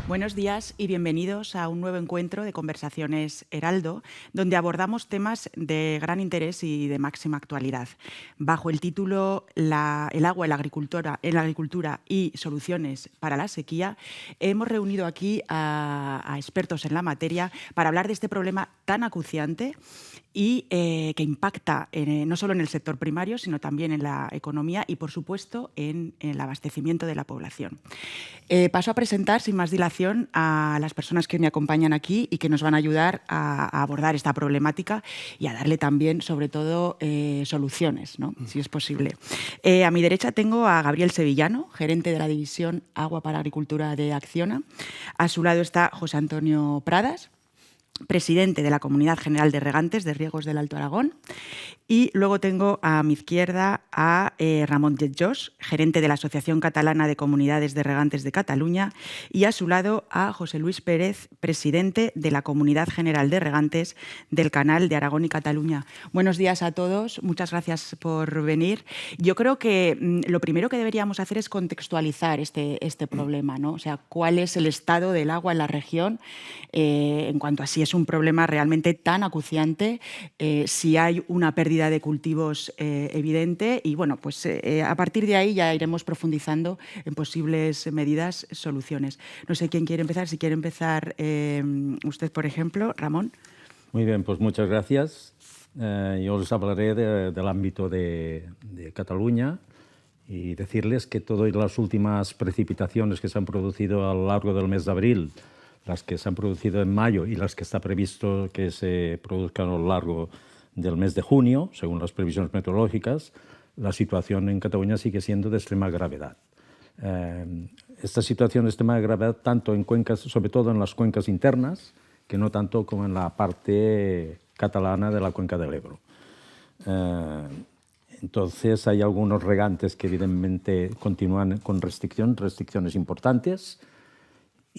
Buenos días y bienvenidos a un nuevo encuentro de Conversaciones Heraldo, donde abordamos temas de gran interés y de máxima actualidad. Bajo el título El agua en la agricultura y soluciones para la sequía, hemos reunido aquí a expertos en la materia para hablar de este problema tan acuciante y que impacta no solo en el sector primario, sino también en la economía y, por supuesto, en el abastecimiento de la población. Paso a presentar, sin más dilación, a las personas que me acompañan aquí y que nos van a ayudar a abordar esta problemática y a darle también, sobre todo, soluciones, ¿no? Si es posible. A mi derecha tengo a Gabriel Sevillano, gerente de la División Agua para Agricultura de Acciona. A su lado está José Antonio Pradas, presidente de la Comunidad General de Regantes de Riegos del Alto Aragón. Y luego tengo a mi izquierda a Ramon Lletjós, gerente de la Asociación Catalana de Comunidades de Regantes de Cataluña, y a su lado a José Luis Pérez, presidente de la Comunidad General de Regantes del Canal de Aragón y Cataluña. Buenos días a todos, muchas gracias por venir. Yo creo que lo primero que deberíamos hacer es contextualizar este problema, ¿no? O sea, cuál es el estado del agua en la región en cuanto a si es un problema realmente tan acuciante, si hay una pérdida de cultivos evidente y, bueno, pues a partir de ahí ya iremos profundizando en posibles medidas, soluciones. No sé quién quiere empezar, si quiere empezar usted, por ejemplo, Ramón. Muy bien, pues muchas gracias. Yo les hablaré del ámbito de Cataluña y decirles que todas las últimas precipitaciones que se han producido a lo largo del mes de abril, las que se han producido en mayo y las que está previsto que se produzcan a lo largo del mes de junio, según las previsiones meteorológicas, la situación en Cataluña sigue siendo de extrema gravedad. Esta situación de extrema gravedad tanto en cuencas, sobre todo en las cuencas internas, que no tanto como en la parte catalana de la cuenca del Ebro. Entonces hay algunos regantes que evidentemente continúan con restricciones importantes,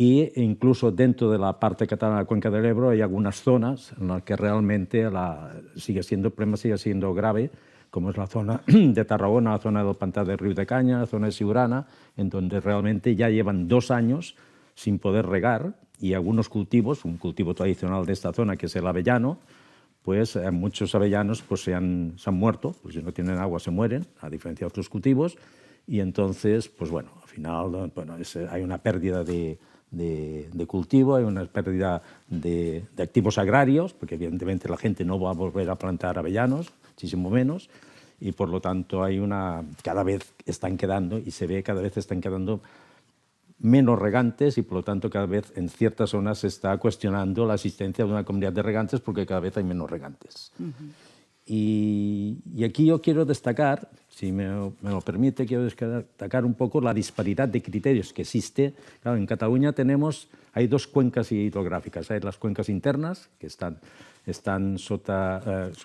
e incluso dentro de la parte catalana de la cuenca del Ebro hay algunas zonas en las que realmente el problema sigue siendo grave, como es la zona de Tarragona, la zona del pantà de Riudecaña, la zona de Siurana, en donde realmente ya llevan 2 años sin poder regar, y algunos cultivos, un cultivo tradicional de esta zona que es el avellano, pues muchos avellanos pues, se han muerto, pues si no tienen agua se mueren, a diferencia de otros cultivos, y entonces, pues bueno, al final hay una pérdida de cultivo, hay una pérdida de activos agrarios, porque evidentemente la gente no va a volver a plantar avellanos, muchísimo menos, y por lo tanto cada vez están quedando, y se ve cada vez están quedando menos regantes, y por lo tanto cada vez en ciertas zonas se está cuestionando la existencia de una comunidad de regantes porque cada vez hay menos regantes. Y aquí yo quiero destacar, si me lo permite, quiero destacar un poco la disparidad de criterios que existe. Claro, en Cataluña hay 2 cuencas hidrográficas. Hay las cuencas internas, que están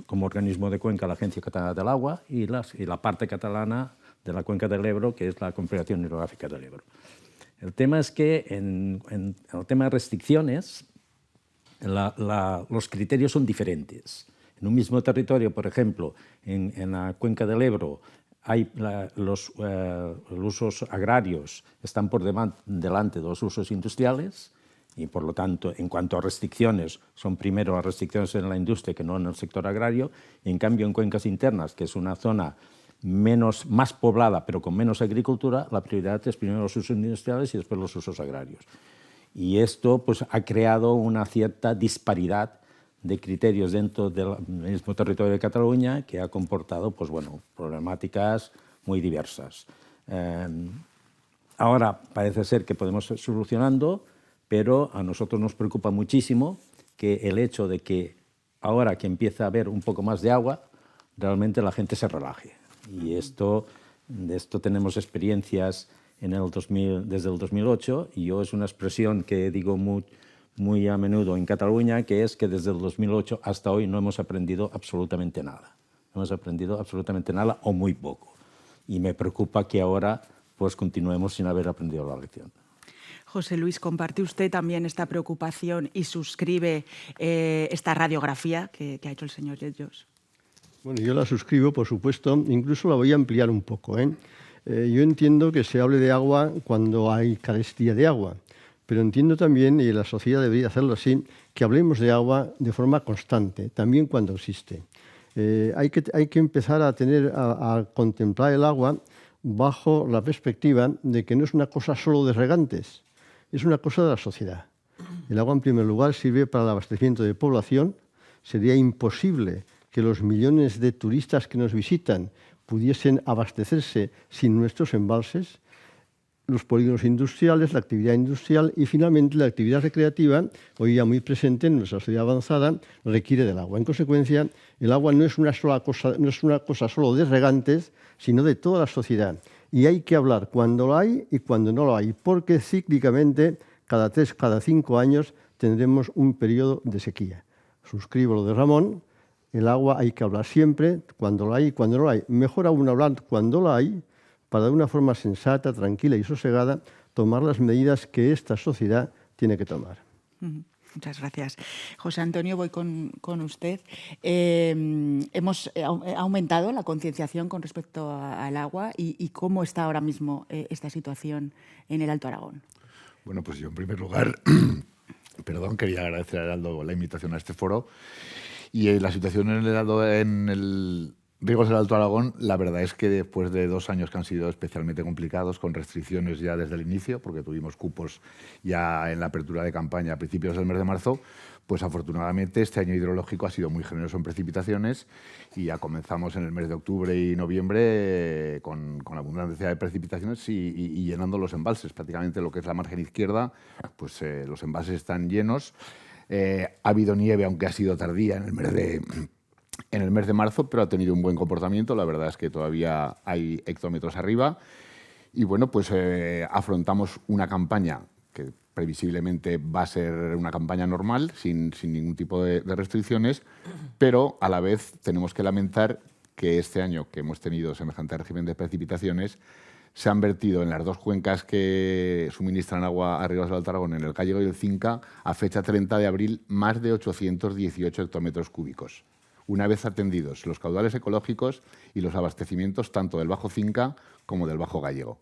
como organismo de cuenca la Agencia Catalana del Agua, y la parte catalana de la cuenca del Ebro, que es la Confederación Hidrográfica del Ebro. El tema es que en el tema de restricciones, los criterios son diferentes. En un mismo territorio, por ejemplo, en la cuenca del Ebro, los usos agrarios están por delante de los usos industriales, y por lo tanto, en cuanto a restricciones, son primero las restricciones en la industria que no en el sector agrario, y en cambio en cuencas internas, que es una zona más poblada pero con menos agricultura, la prioridad es primero los usos industriales y después los usos agrarios. Y esto pues, ha creado una cierta disparidad de criterios dentro del mismo territorio de Cataluña, que ha comportado pues, problemáticas muy diversas. Ahora parece ser que podemos ir solucionando, pero a nosotros nos preocupa muchísimo que el hecho de que ahora que empieza a haber un poco más de agua, realmente la gente se relaje. Y de esto tenemos experiencias desde el 2008, y yo es una expresión que digo muy a menudo en Cataluña, que es que desde el 2008 hasta hoy no hemos aprendido absolutamente nada. No hemos aprendido absolutamente nada o muy poco. Y me preocupa que ahora pues, continuemos sin haber aprendido la lección. José Luis, ¿comparte usted también esta preocupación y suscribe esta radiografía que ha hecho el señor Lletjós? Bueno, yo la suscribo, por supuesto, incluso la voy a ampliar un poco. Yo entiendo que se hable de agua cuando hay carestía de agua, pero entiendo también, y la sociedad debería hacerlo así, que hablemos de agua de forma constante, también cuando existe. Hay que empezar a contemplar el agua bajo la perspectiva de que no es una cosa solo de regantes, es una cosa de la sociedad. El agua, en primer lugar, sirve para el abastecimiento de población. Sería imposible que los millones de turistas que nos visitan pudiesen abastecerse sin nuestros embalses, los polígonos industriales, la actividad industrial y, finalmente, la actividad recreativa, hoy ya muy presente en nuestra sociedad avanzada, requiere del agua. En consecuencia, el agua no es una cosa solo de regantes, sino de toda la sociedad. Y hay que hablar cuando lo hay y cuando no lo hay, porque cíclicamente, cada 3, cada 5 años, tendremos un periodo de sequía. Suscribo lo de Ramón, el agua hay que hablar siempre, cuando lo hay y cuando no lo hay. Mejor aún hablar cuando lo hay, para de una forma sensata, tranquila y sosegada, tomar las medidas que esta sociedad tiene que tomar. Muchas gracias. José Antonio, voy con usted. Hemos aumentado la concienciación con respecto al agua y cómo está ahora mismo esta situación en el Alto Aragón. Bueno, pues yo en primer lugar, quería agradecer a Heraldo la invitación a este foro. Y la situación en el Riegos del Alto Aragón, la verdad es que después de 2 años que han sido especialmente complicados, con restricciones ya desde el inicio, porque tuvimos cupos ya en la apertura de campaña a principios del mes de marzo, pues afortunadamente este año hidrológico ha sido muy generoso en precipitaciones y ya comenzamos en el mes de octubre y noviembre con abundancia de precipitaciones y llenando los embalses. Prácticamente lo que es la margen izquierda, pues los embalses están llenos. Ha habido nieve, aunque ha sido tardía en el mes de marzo, pero ha tenido un buen comportamiento. La verdad es que todavía hay hectómetros arriba. Y bueno, pues afrontamos una campaña que previsiblemente va a ser una campaña normal, sin ningún tipo de restricciones, pero a la vez tenemos que lamentar que este año que hemos tenido semejante régimen de precipitaciones, se han vertido en las 2 cuencas que suministran agua a Riegos del Alto Aragón, en el Gállego y el Cinca, a fecha 30 de abril, más de 818 hectómetros cúbicos. Una vez atendidos los caudales ecológicos y los abastecimientos tanto del Bajo Cinca como del Bajo Gállego.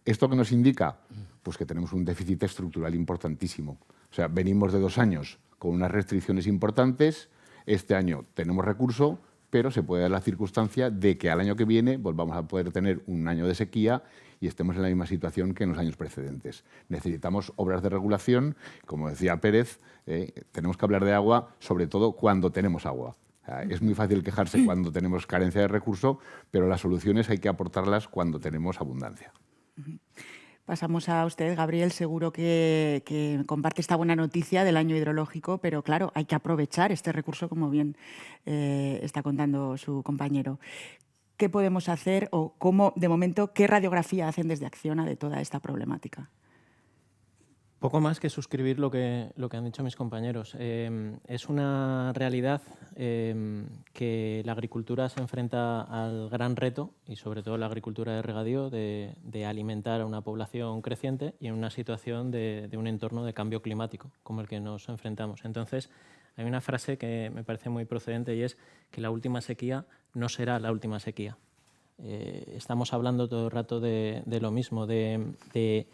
¿Esto qué nos indica? Pues que tenemos un déficit estructural importantísimo. O sea, venimos de 2 años con unas restricciones importantes, este año tenemos recurso, pero se puede dar la circunstancia de que al año que viene volvamos a poder tener un año de sequía y estemos en la misma situación que en los años precedentes. Necesitamos obras de regulación, como decía Pérez, tenemos que hablar de agua, sobre todo cuando tenemos agua. Es muy fácil quejarse cuando tenemos carencia de recurso, pero las soluciones hay que aportarlas cuando tenemos abundancia. Pasamos a usted, Gabriel. Seguro que comparte esta buena noticia del año hidrológico, pero claro, hay que aprovechar este recurso, como bien está contando su compañero. ¿Qué podemos hacer o cómo, de momento, qué radiografía hacen desde Acciona de toda esta problemática? Poco más que suscribir lo que han dicho mis compañeros. Es una realidad que la agricultura se enfrenta al gran reto, y sobre todo la agricultura de regadío, de alimentar a una población creciente y en una situación de un entorno de cambio climático como el que nos enfrentamos. Entonces, hay una frase que me parece muy procedente y es que la última sequía no será la última sequía. Estamos hablando todo el rato de lo mismo, de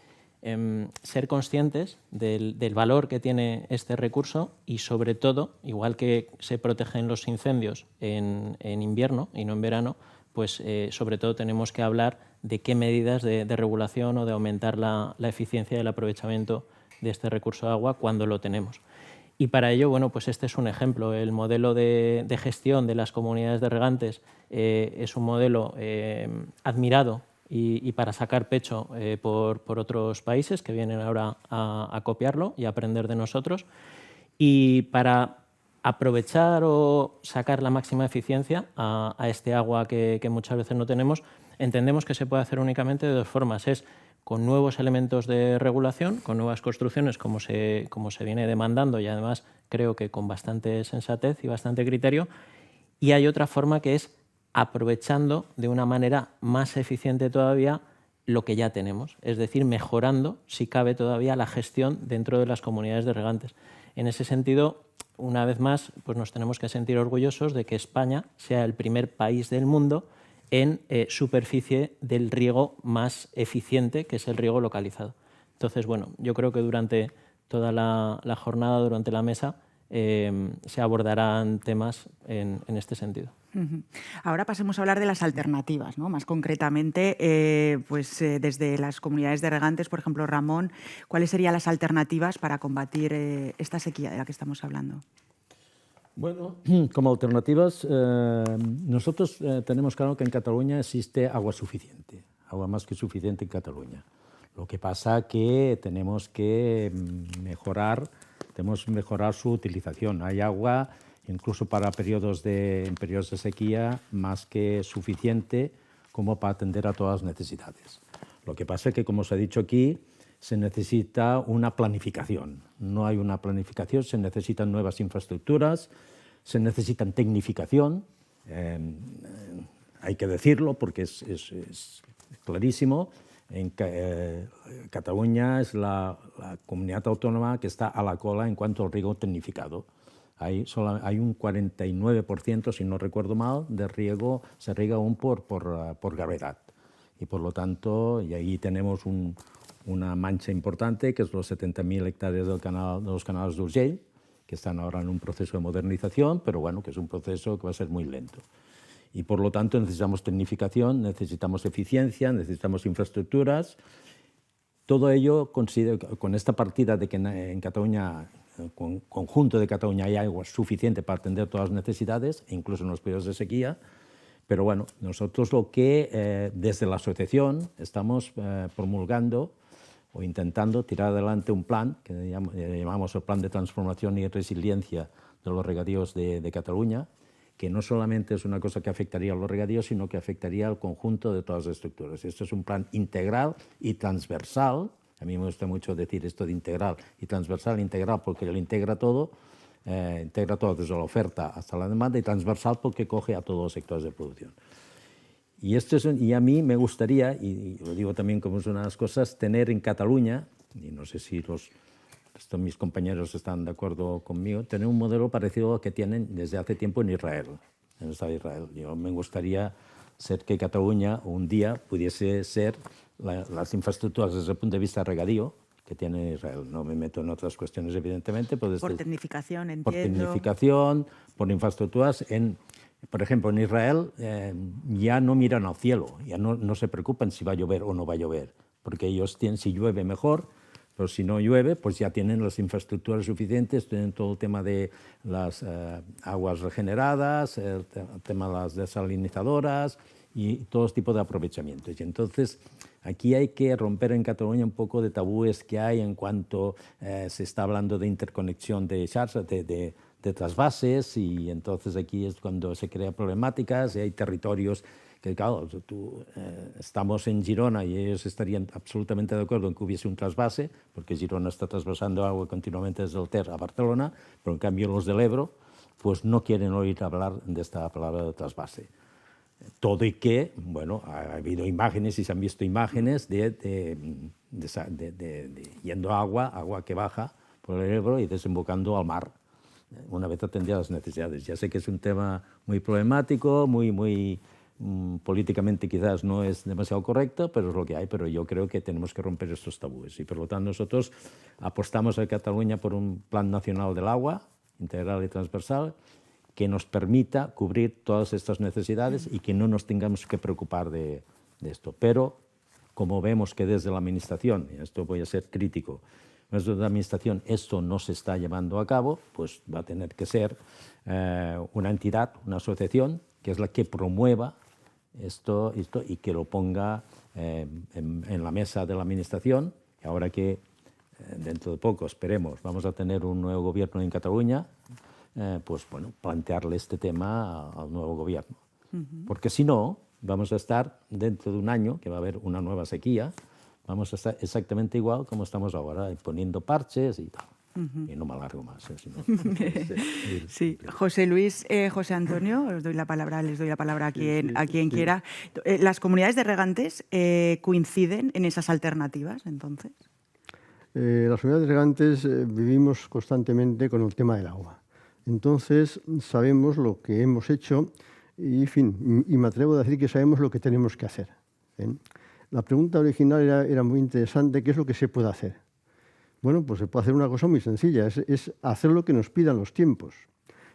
ser conscientes del valor que tiene este recurso y, sobre todo, igual que se protegen los incendios en invierno y no en verano, pues sobre todo tenemos que hablar de qué medidas de regulación o de aumentar la eficiencia del aprovechamiento de este recurso de agua cuando lo tenemos. Y para ello, bueno, pues este es un ejemplo. El modelo de gestión de las comunidades de regantes es un modelo admirado y para sacar pecho por otros países que vienen ahora a copiarlo y a aprender de nosotros. Y para aprovechar o sacar la máxima eficiencia a este agua que muchas veces no tenemos, entendemos que se puede hacer únicamente de 2 formas. Es con nuevos elementos de regulación, con nuevas construcciones, como se viene demandando, y además creo que con bastante sensatez y bastante criterio. Y hay otra forma, que es aprovechando de una manera más eficiente todavía lo que ya tenemos, es decir, mejorando, si cabe todavía, la gestión dentro de las comunidades de regantes. En ese sentido, una vez más, pues nos tenemos que sentir orgullosos de que España sea el primer país del mundo en superficie del riego más eficiente, que es el riego localizado. Entonces, bueno, yo creo que durante toda la jornada, durante la mesa, se abordarán temas en este sentido. Ahora pasemos a hablar de las alternativas, ¿no? Más concretamente, desde las comunidades de regantes, por ejemplo, Ramón, ¿cuáles serían las alternativas para combatir esta sequía de la que estamos hablando? Bueno, como alternativas, nosotros tenemos claro que en Cataluña existe agua suficiente, agua más que suficiente en Cataluña. Lo que pasa que tenemos que mejorar su utilización. Hay agua, incluso para periodos de sequía, más que suficiente como para atender a todas las necesidades. Lo que pasa es que, como os he dicho aquí, se necesita una planificación. No hay una planificación, se necesitan nuevas infraestructuras, se necesitan tecnificación. Hay que decirlo porque es clarísimo. Cataluña es la comunidad autónoma que está a la cola en cuanto al riego tecnificado. Hay un 49%, si no recuerdo mal, de riego, se riega aún por gravedad. Y por lo tanto, y ahí tenemos una mancha importante, que es los 70.000 hectáreas de los canales d'Urgell, que están ahora en un proceso de modernización, pero bueno, que es un proceso que va a ser muy lento. Y por lo tanto necesitamos tecnificación, necesitamos eficiencia, necesitamos infraestructuras. Todo ello con esta partida de que en Cataluña, con conjunto de Cataluña, hay agua suficiente para atender todas las necesidades, incluso en los periodos de sequía. Pero bueno, nosotros lo que desde la asociación estamos promulgando o intentando tirar adelante un plan que llamamos el Plan de Transformación y Resiliencia de los Regadíos de Cataluña, que no solamente es una cosa que afectaría a los regadíos, sino que afectaría al conjunto de todas las estructuras. Esto es un plan integral y transversal. A mí me gusta mucho decir esto de integral y transversal. Integral porque lo integra todo desde la oferta hasta la demanda, y transversal porque coge a todos los sectores de producción. Y a mí me gustaría, y lo digo también como es una de las cosas, tener en Cataluña, y no sé si mis compañeros están de acuerdo conmigo, tener un modelo parecido al que tienen desde hace tiempo en Israel, en el Estado de Israel. Yo me gustaría ser que Cataluña un día pudiese ser las infraestructuras desde el punto de vista regadío que tiene Israel. No me meto en otras cuestiones, evidentemente. Por tecnificación, entiendo. Por tecnificación, por infraestructuras. Por ejemplo, en Israel ya no miran al cielo, ya no se preocupan si va a llover o no va a llover, porque ellos tienen, si llueve mejor, pero si no llueve, pues ya tienen las infraestructuras suficientes, tienen todo el tema de las aguas regeneradas, el tema de las desalinizadoras y todo tipo de aprovechamientos. Y entonces aquí hay que romper en Cataluña un poco de tabúes que hay en cuanto se está hablando de interconexión de xarxas, de trasvases, y entonces aquí es cuando se crean problemáticas y hay territorios que, claro, estamos en Girona y ellos estarían absolutamente de acuerdo en que hubiese un trasvase, porque Girona está trasvasando agua continuamente desde el Ter a Barcelona, pero en cambio los del Ebro pues no quieren oír hablar de esta palabra de trasvase. Todo y que, bueno, ha habido imágenes y se han visto imágenes de yendo agua que baja por el Ebro y desembocando al mar, una vez atendidas las necesidades. Ya sé que es un tema muy problemático, muy políticamente quizás no es demasiado correcto, pero es lo que hay. Pero yo creo que tenemos que romper estos tabúes y por lo tanto nosotros apostamos en Cataluña por un Plan Nacional del Agua, integral y transversal, que nos permita cubrir todas estas necesidades y que no nos tengamos que preocupar de esto. Pero como vemos que desde la Administración, y esto voy a ser crítico, desde la Administración esto no se está llevando a cabo, pues va a tener que ser una entidad, una asociación, que es la que promueva esto y que lo ponga en la mesa de la Administración. Y ahora que dentro de poco, esperemos, vamos a tener un nuevo gobierno en Cataluña, pues bueno, plantearle este tema al nuevo gobierno. Porque si no, vamos a estar dentro de un año, que va a haber una nueva sequía, vamos a estar exactamente igual como estamos ahora, poniendo parches y tal. Y no me alargo más. Sí, José Luis, José Antonio, les doy la palabra a quien quiera. ¿Las comunidades de regantes coinciden en esas alternativas, entonces? Las comunidades de regantes vivimos constantemente con el tema del agua. Entonces, sabemos lo que hemos hecho y, en fin, y me atrevo a decir que sabemos lo que tenemos que hacer. La pregunta original era muy interesante, ¿qué es lo que se puede hacer? Bueno, pues se puede hacer una cosa muy sencilla, es hacer lo que nos pidan los tiempos.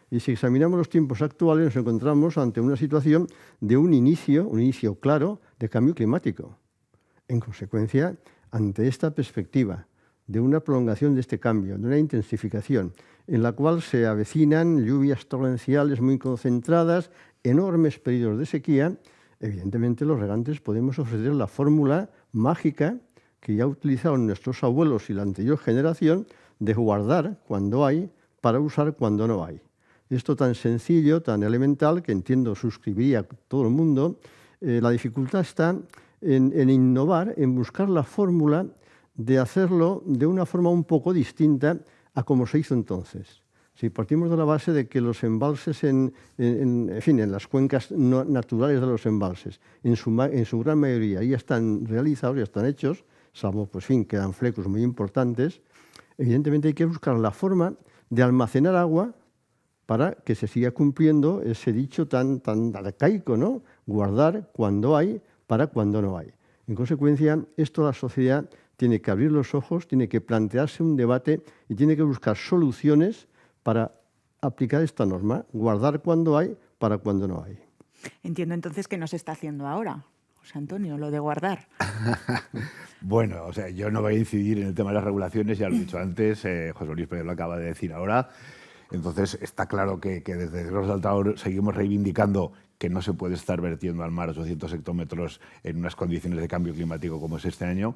Y si examinamos los tiempos actuales, nos encontramos ante una situación de un inicio claro de cambio climático. En consecuencia, ante esta perspectiva de una prolongación de este cambio, de una intensificación, en la cual se avecinan lluvias torrenciales muy concentradas, enormes periodos de sequía, evidentemente los regantes podemos ofrecer la fórmula mágica que ya utilizaron nuestros abuelos y la anterior generación de guardar cuando hay para usar cuando no hay. Esto tan sencillo, tan elemental, que entiendo suscribiría todo el mundo. La dificultad está en innovar, en buscar la fórmula de hacerlo de una forma un poco distinta a como se hizo entonces. Si partimos de la base de que los embalses, en las cuencas naturales de los embalses, en su gran mayoría ya están realizados, ya están hechos, salvo, quedan flecos muy importantes, evidentemente hay que buscar la forma de almacenar agua para que se siga cumpliendo ese dicho tan arcaico, ¿no? Guardar cuando hay para cuando no hay. En consecuencia, esto la sociedad tiene que abrir los ojos, tiene que plantearse un debate y tiene que buscar soluciones para aplicar esta norma, guardar cuando hay para cuando no hay. Entiendo entonces que no se está haciendo ahora, José Antonio, lo de guardar. Bueno, o sea, yo no voy a incidir en el tema de las regulaciones, ya lo he dicho antes, José Luis Pérez lo acaba de decir ahora. Entonces, está claro que desde Gros de Altaor seguimos reivindicando que no se puede estar vertiendo al mar 800 hectómetros en unas condiciones de cambio climático como es este año.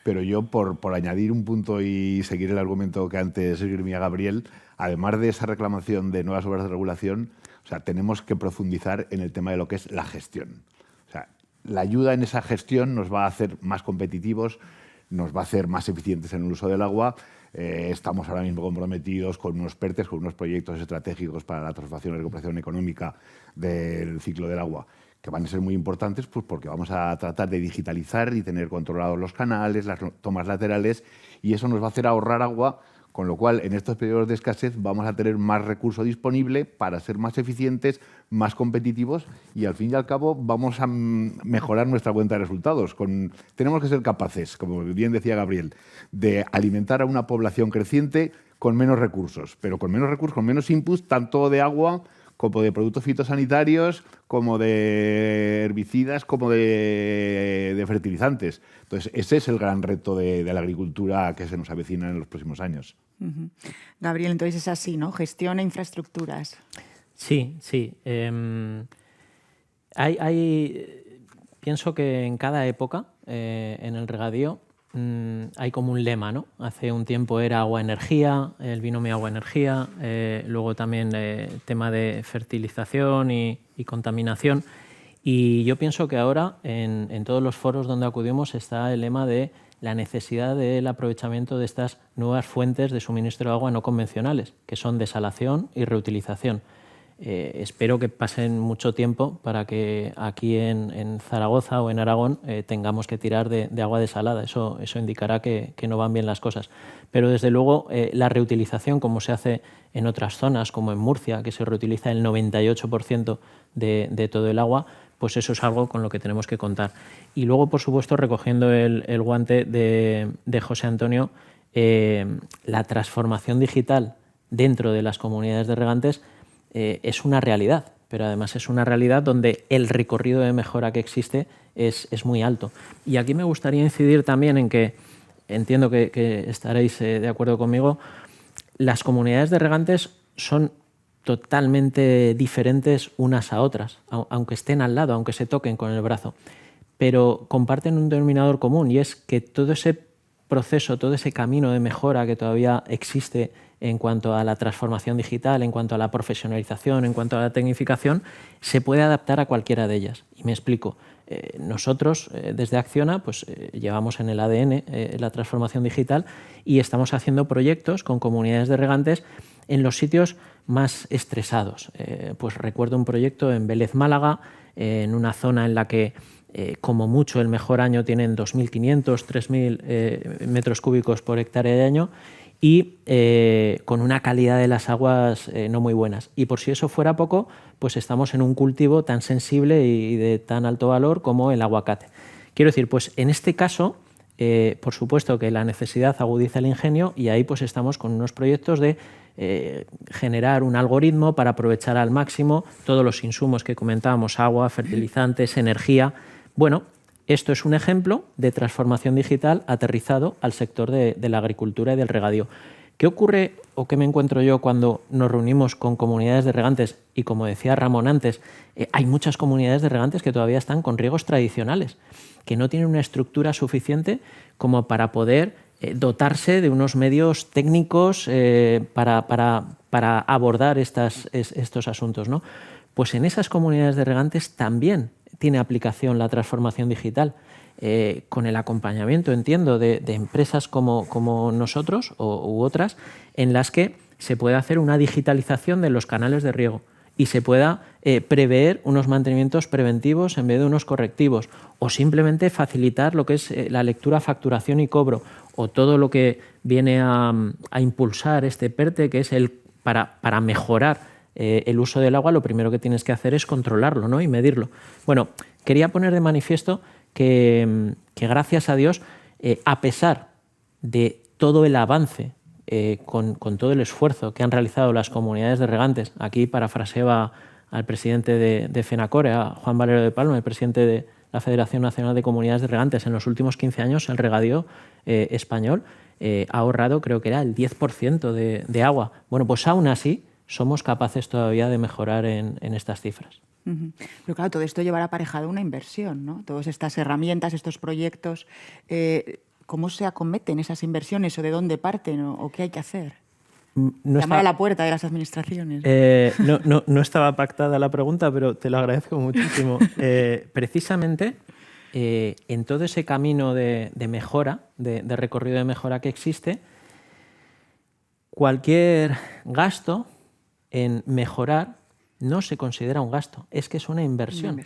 Pero yo, por añadir un punto y seguir el argumento que antes esgrimía Gabriel, además de esa reclamación de nuevas obras de regulación, o sea, tenemos que profundizar en el tema de lo que es la gestión. O sea, la ayuda en esa gestión nos va a hacer más competitivos, nos va a hacer más eficientes en el uso del agua. Estamos ahora mismo comprometidos con unos PERTES, con unos proyectos estratégicos para la transformación y recuperación económica del ciclo del agua, que van a ser muy importantes pues porque vamos a tratar de digitalizar y tener controlados los canales, las tomas laterales, y eso nos va a hacer ahorrar agua, con lo cual en estos periodos de escasez vamos a tener más recurso disponible para ser más eficientes, más competitivos, y al fin y al cabo vamos a mejorar nuestra cuenta de resultados. Tenemos que ser capaces, como bien decía Gabriel, de alimentar a una población creciente con menos recursos, pero con menos inputs, tanto de agua como de productos fitosanitarios, como de herbicidas, como de fertilizantes. Entonces, ese es el gran reto de la agricultura que se nos avecina en los próximos años. Uh-huh. Gabriel, entonces es así, ¿no? Gestión e infraestructuras. Sí. Pienso que en cada época, en el regadío, hay como un lema, ¿no? Hace un tiempo era agua-energía, el binomio agua-energía, luego también tema de fertilización y contaminación. Y yo pienso que ahora en todos los foros donde acudimos está el lema de la necesidad del aprovechamiento de estas nuevas fuentes de suministro de agua no convencionales, que son desalación y reutilización. Espero que pasen mucho tiempo para que aquí en Zaragoza o en Aragón tengamos que tirar de agua desalada. Eso indicará que no van bien las cosas. Pero desde luego la reutilización, como se hace en otras zonas, como en Murcia, que se reutiliza el 98% de todo el agua, pues eso es algo con lo que tenemos que contar. Y luego, por supuesto, recogiendo el guante de José Antonio, la transformación digital dentro de las comunidades de regantes es una realidad, pero además es una realidad donde el recorrido de mejora que existe es muy alto. Y aquí me gustaría incidir también en que, entiendo que estaréis de acuerdo conmigo, las comunidades de regantes son totalmente diferentes unas a otras, aunque estén al lado, aunque se toquen con el brazo, pero comparten un denominador común, y es que todo ese proceso, todo ese camino de mejora que todavía existe en cuanto a la transformación digital, en cuanto a la profesionalización, en cuanto a la tecnificación, se puede adaptar a cualquiera de ellas. Y me explico. Nosotros, desde Acciona, pues llevamos en el ADN la transformación digital y estamos haciendo proyectos con comunidades de regantes en los sitios más estresados. Pues recuerdo un proyecto en Vélez, Málaga, en una zona en la que como mucho el mejor año tienen 2.500, 3.000 metros cúbicos por hectárea de año, y con una calidad de las aguas no muy buenas. Y por si eso fuera poco, pues estamos en un cultivo tan sensible y de tan alto valor como el aguacate. Quiero decir, pues en este caso, por supuesto que la necesidad agudiza el ingenio y ahí pues estamos con unos proyectos de generar un algoritmo para aprovechar al máximo todos los insumos que comentábamos, agua, fertilizantes, energía. Bueno, esto es un ejemplo de transformación digital aterrizado al sector de la agricultura y del regadío. ¿Qué ocurre o qué me encuentro yo cuando nos reunimos con comunidades de regantes? Y como decía Ramón antes, hay muchas comunidades de regantes que todavía están con riegos tradicionales, que no tienen una estructura suficiente como para poder dotarse de unos medios técnicos para abordar estos asuntos, ¿no? Pues en esas comunidades de regantes también tiene aplicación la transformación digital. Con el acompañamiento, entiendo, de empresas como nosotros u otras, en las que se puede hacer una digitalización de los canales de riego y se pueda prever unos mantenimientos preventivos en vez de unos correctivos, o simplemente facilitar lo que es la lectura, facturación y cobro, o todo lo que viene a impulsar este PERTE, que es para mejorar el uso del agua. Lo primero que tienes que hacer es controlarlo, ¿no? Y medirlo. Bueno, quería poner de manifiesto que gracias a Dios, a pesar de todo el avance, con todo el esfuerzo que han realizado las comunidades de regantes, aquí parafraseo al presidente de FENACORE, a Juan Valero de Palma, el presidente de la Federación Nacional de Comunidades de Regantes, en los últimos 15 años el regadío español ha ahorrado, creo que era el 10% de agua. Bueno, pues aún así somos capaces todavía de mejorar en estas cifras. Pero claro, todo esto llevará aparejado una inversión, ¿no? Todas estas herramientas, estos proyectos, ¿cómo se acometen esas inversiones o de dónde parten o qué hay que hacer? Llamar a la puerta de las administraciones. No estaba pactada la pregunta, pero te lo agradezco muchísimo. Precisamente en todo ese camino de mejora, de recorrido de mejora que existe, cualquier gasto en mejorar no se considera un gasto, es que es una inversión.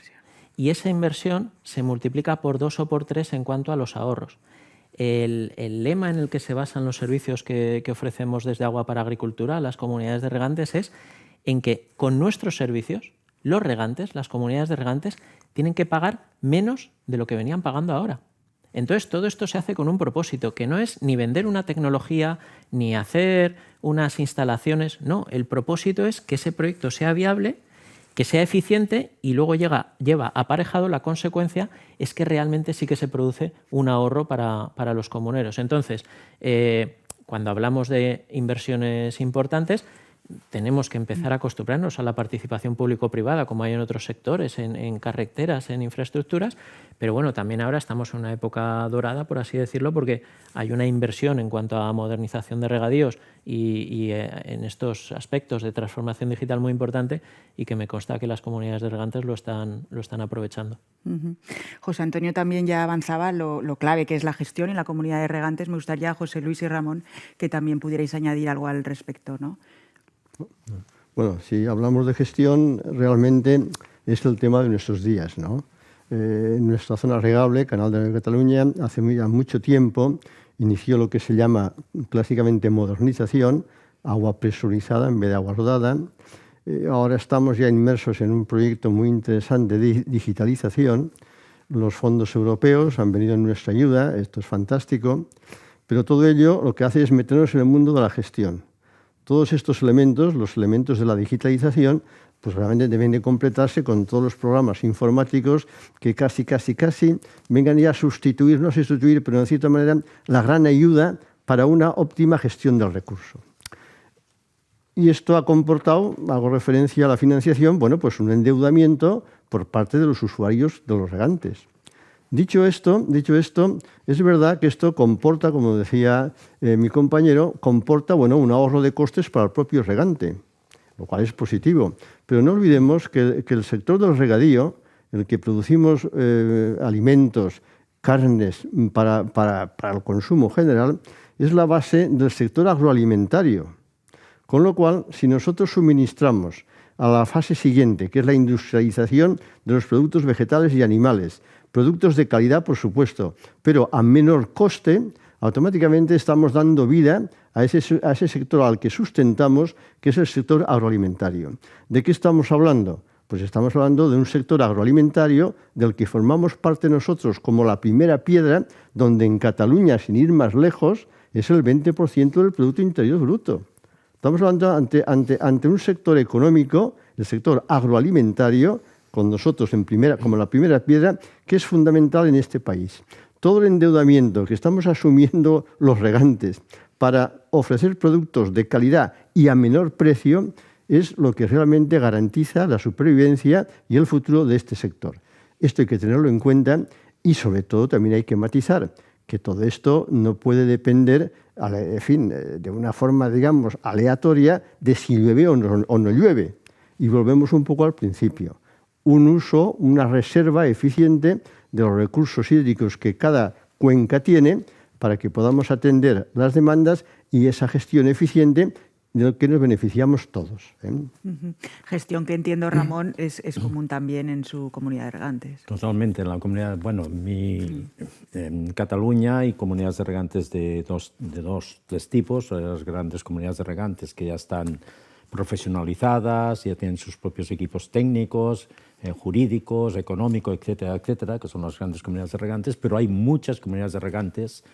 Y esa inversión se multiplica por 2 o por 3 en cuanto a los ahorros. El lema en el que se basan los servicios que ofrecemos desde Agua para Agricultura a las comunidades de regantes es en que con nuestros servicios, los regantes, las comunidades de regantes, tienen que pagar menos de lo que venían pagando ahora. Entonces, todo esto se hace con un propósito, que no es ni vender una tecnología, ni hacer unas instalaciones. No, el propósito es que ese proyecto sea viable, que sea eficiente y luego lleva aparejado la consecuencia es que realmente sí que se produce un ahorro para los comuneros. Entonces, cuando hablamos de inversiones importantes, tenemos que empezar a acostumbrarnos a la participación público-privada, como hay en otros sectores, en carreteras, en infraestructuras, pero bueno, también ahora estamos en una época dorada, por así decirlo, porque hay una inversión en cuanto a modernización de regadíos y en estos aspectos de transformación digital muy importante y que me consta que las comunidades de regantes lo están aprovechando. José Antonio también ya avanzaba lo clave que es la gestión en la comunidad de regantes. Me gustaría, José Luis y Ramón, que también pudierais añadir algo al respecto, ¿no? Bueno, si hablamos de gestión, realmente es el tema de nuestros días, ¿no? En nuestra zona regable, Canal de Cataluña, hace mucho tiempo inició lo que se llama clásicamente modernización, agua presurizada en vez de agua rodada. Ahora estamos ya inmersos en un proyecto muy interesante de digitalización. Los fondos europeos han venido en nuestra ayuda, esto es fantástico, pero todo ello lo que hace es meternos en el mundo de la gestión. Todos estos elementos, los elementos de la digitalización, pues realmente deben de completarse con todos los programas informáticos que casi vengan ya a sustituir, no sustituir, pero de cierta manera la gran ayuda para una óptima gestión del recurso. Y esto ha comportado, hago referencia a la financiación, bueno, pues un endeudamiento por parte de los usuarios de los regantes. Dicho esto, es verdad que esto comporta, como decía mi compañero, comporta un ahorro de costes para el propio regante, lo cual es positivo. Pero no olvidemos que el sector del regadío, en el que producimos alimentos, carnes para el consumo general, es la base del sector agroalimentario. Con lo cual, si nosotros suministramos a la fase siguiente, que es la industrialización de los productos vegetales y animales, productos de calidad, por supuesto, pero a menor coste, automáticamente estamos dando vida a ese sector al que sustentamos, que es el sector agroalimentario. ¿De qué estamos hablando? Pues estamos hablando de un sector agroalimentario del que formamos parte nosotros como la primera piedra, donde en Cataluña, sin ir más lejos, es el 20% del Producto Interior Bruto. Estamos hablando ante un sector económico, el sector agroalimentario, con nosotros como la primera piedra, que es fundamental en este país. Todo el endeudamiento que estamos asumiendo los regantes para ofrecer productos de calidad y a menor precio es lo que realmente garantiza la supervivencia y el futuro de este sector. Esto hay que tenerlo en cuenta y, sobre todo, también hay que matizar que todo esto no puede depender, en fin, de una forma, digamos, aleatoria de si llueve o no llueve. Y volvemos un poco al principio. Un uso, una reserva eficiente de los recursos hídricos que cada cuenca tiene para que podamos atender las demandas y esa gestión eficiente de lo que nos beneficiamos todos. Gestión que entiendo, Ramón, es común también en su comunidad de regantes. Totalmente, en la comunidad, bueno, en Cataluña hay comunidades de regantes de tres tipos, las grandes comunidades de regantes que ya están profesionalizadas, ya tienen sus propios equipos técnicos, jurídicos, económicos, etcétera, etcétera, que son las grandes comunidades de regantes, pero hay muchas comunidades de regantes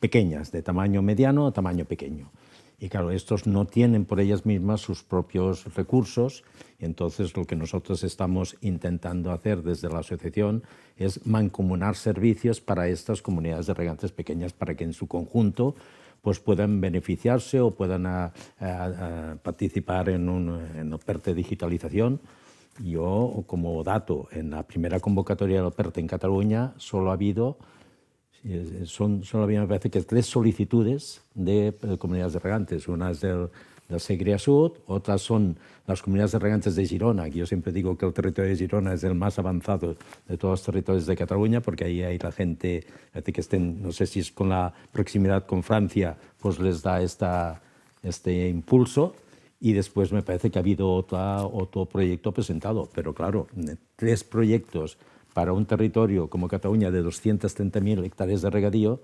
pequeñas, de tamaño mediano a tamaño pequeño. Y claro, estos no tienen por ellas mismas sus propios recursos, y entonces lo que nosotros estamos intentando hacer desde la asociación es mancomunar servicios para estas comunidades de regantes pequeñas para que en su conjunto pues puedan beneficiarse o puedan participar en el PERTE digitalización. Yo, como dato, en la primera convocatoria del PERTE en Cataluña solo había, me parece que 3 solicitudes de comunidades de regantes. Una es del Segrià Sud, otras son las comunidades de regantes de Girona, que yo siempre digo que el territorio de Girona es el más avanzado de todos los territorios de Cataluña, porque ahí hay la gente, que estén, no sé si es con la proximidad con Francia, pues les da este impulso. Y después me parece que ha habido otro proyecto presentado, pero claro, 3 proyectos para un territorio como Cataluña de 230.000 hectáreas de regadío,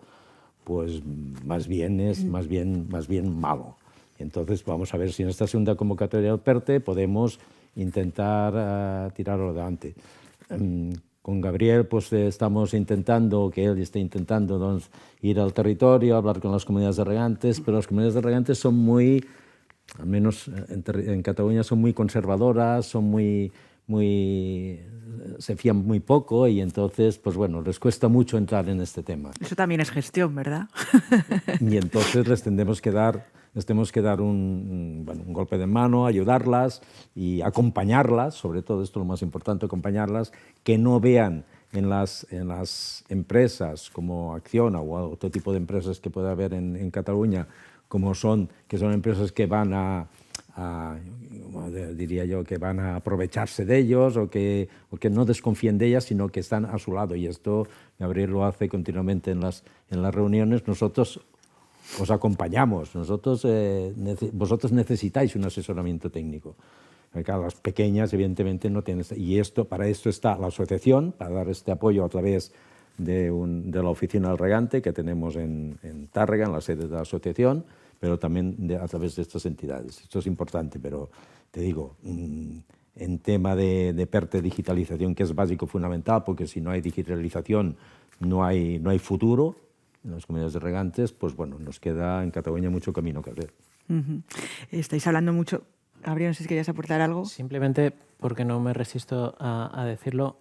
pues más bien es más bien malo. Entonces vamos a ver si en esta segunda convocatoria del PERTE podemos intentar tirarlo adelante. Con Gabriel pues estamos intentando, que él está intentando ir al territorio, hablar con las comunidades de regantes, pero las comunidades de regantes son muy, al menos en Cataluña, son muy conservadoras, son se fían muy poco y entonces, pues bueno, les cuesta mucho entrar en este tema. Eso también es gestión, ¿verdad? Y entonces les tenemos que dar un golpe de mano, ayudarlas y acompañarlas, sobre todo esto es lo más importante, acompañarlas, que no vean en las empresas como Acciona o otro tipo de empresas que pueda haber en Cataluña, que son empresas que van diría yo, que van a aprovecharse de ellos o que no desconfíen de ellas, sino que están a su lado. Y esto Gabriel lo hace continuamente en las reuniones. Nosotros os acompañamos, vosotros necesitáis un asesoramiento técnico. Claro, las pequeñas evidentemente no tienen, y para esto está la asociación, para dar este apoyo a través de la oficina del regante que tenemos en Tàrrega, en la sede de la asociación, pero también a través de estas entidades. Esto es importante, pero te digo, en tema de PERTE digitalización, que es básico, fundamental, porque si no hay digitalización no hay futuro en las comunidades de regantes, pues bueno, nos queda en Cataluña mucho camino que hacer. Estáis hablando mucho. Gabriel, no sé si querías aportar algo. Simplemente porque no me resisto a decirlo.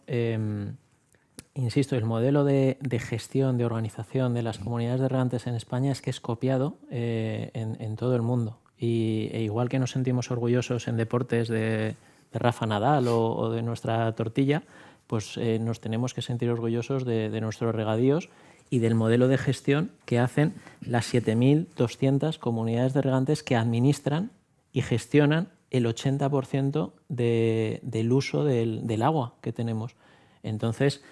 Insisto, el modelo de gestión, de organización de las comunidades de regantes en España es que es copiado en todo el mundo. E igual que nos sentimos orgullosos en deportes de Rafa Nadal o de nuestra tortilla, pues nos tenemos que sentir orgullosos de nuestros regadíos y del modelo de gestión que hacen las 7.200 comunidades de regantes que administran y gestionan el 80% del uso del agua que tenemos. Entonces,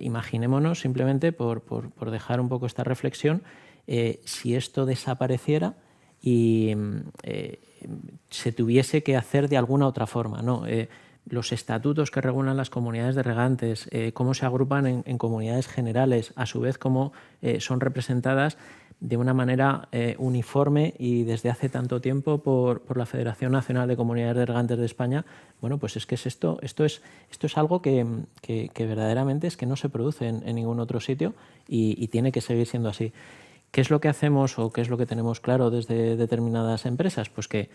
imaginémonos, simplemente por dejar un poco esta reflexión, si esto desapareciera y se tuviese que hacer de alguna otra forma, ¿no? Los estatutos que regulan las comunidades de regantes, cómo se agrupan en comunidades generales, a su vez cómo son representadas, de una manera uniforme y desde hace tanto tiempo por la Federación Nacional de Comunidades de Regantes de España, bueno, pues es que esto es algo que verdaderamente es que no se produce en ningún otro sitio y tiene que seguir siendo así. ¿Qué es lo que hacemos o qué es lo que tenemos claro desde determinadas empresas? Pues que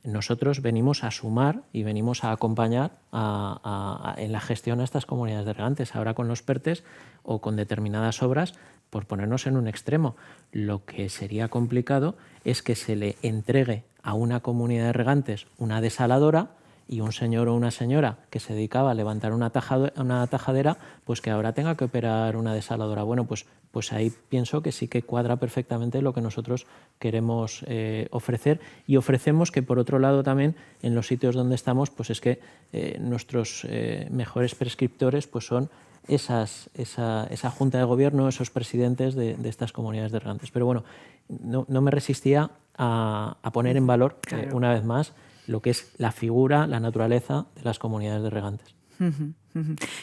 nosotros venimos a sumar y venimos a acompañar en la gestión a estas comunidades de regantes. Ahora con los PERTEs o con determinadas obras, por ponernos en un extremo, lo que sería complicado es que se le entregue a una comunidad de regantes una desaladora y un señor o una señora que se dedicaba a levantar una tajadera, pues que ahora tenga que operar una desaladora. Bueno, pues ahí pienso que sí que cuadra perfectamente lo que nosotros queremos ofrecer, y ofrecemos que, por otro lado, también en los sitios donde estamos, pues es que nuestros mejores prescriptores pues son esa junta de gobierno, esos presidentes de estas comunidades de regantes. Pero bueno, no me resistía a poner en valor, claro, una vez más, lo que es la figura, la naturaleza de las comunidades de regantes.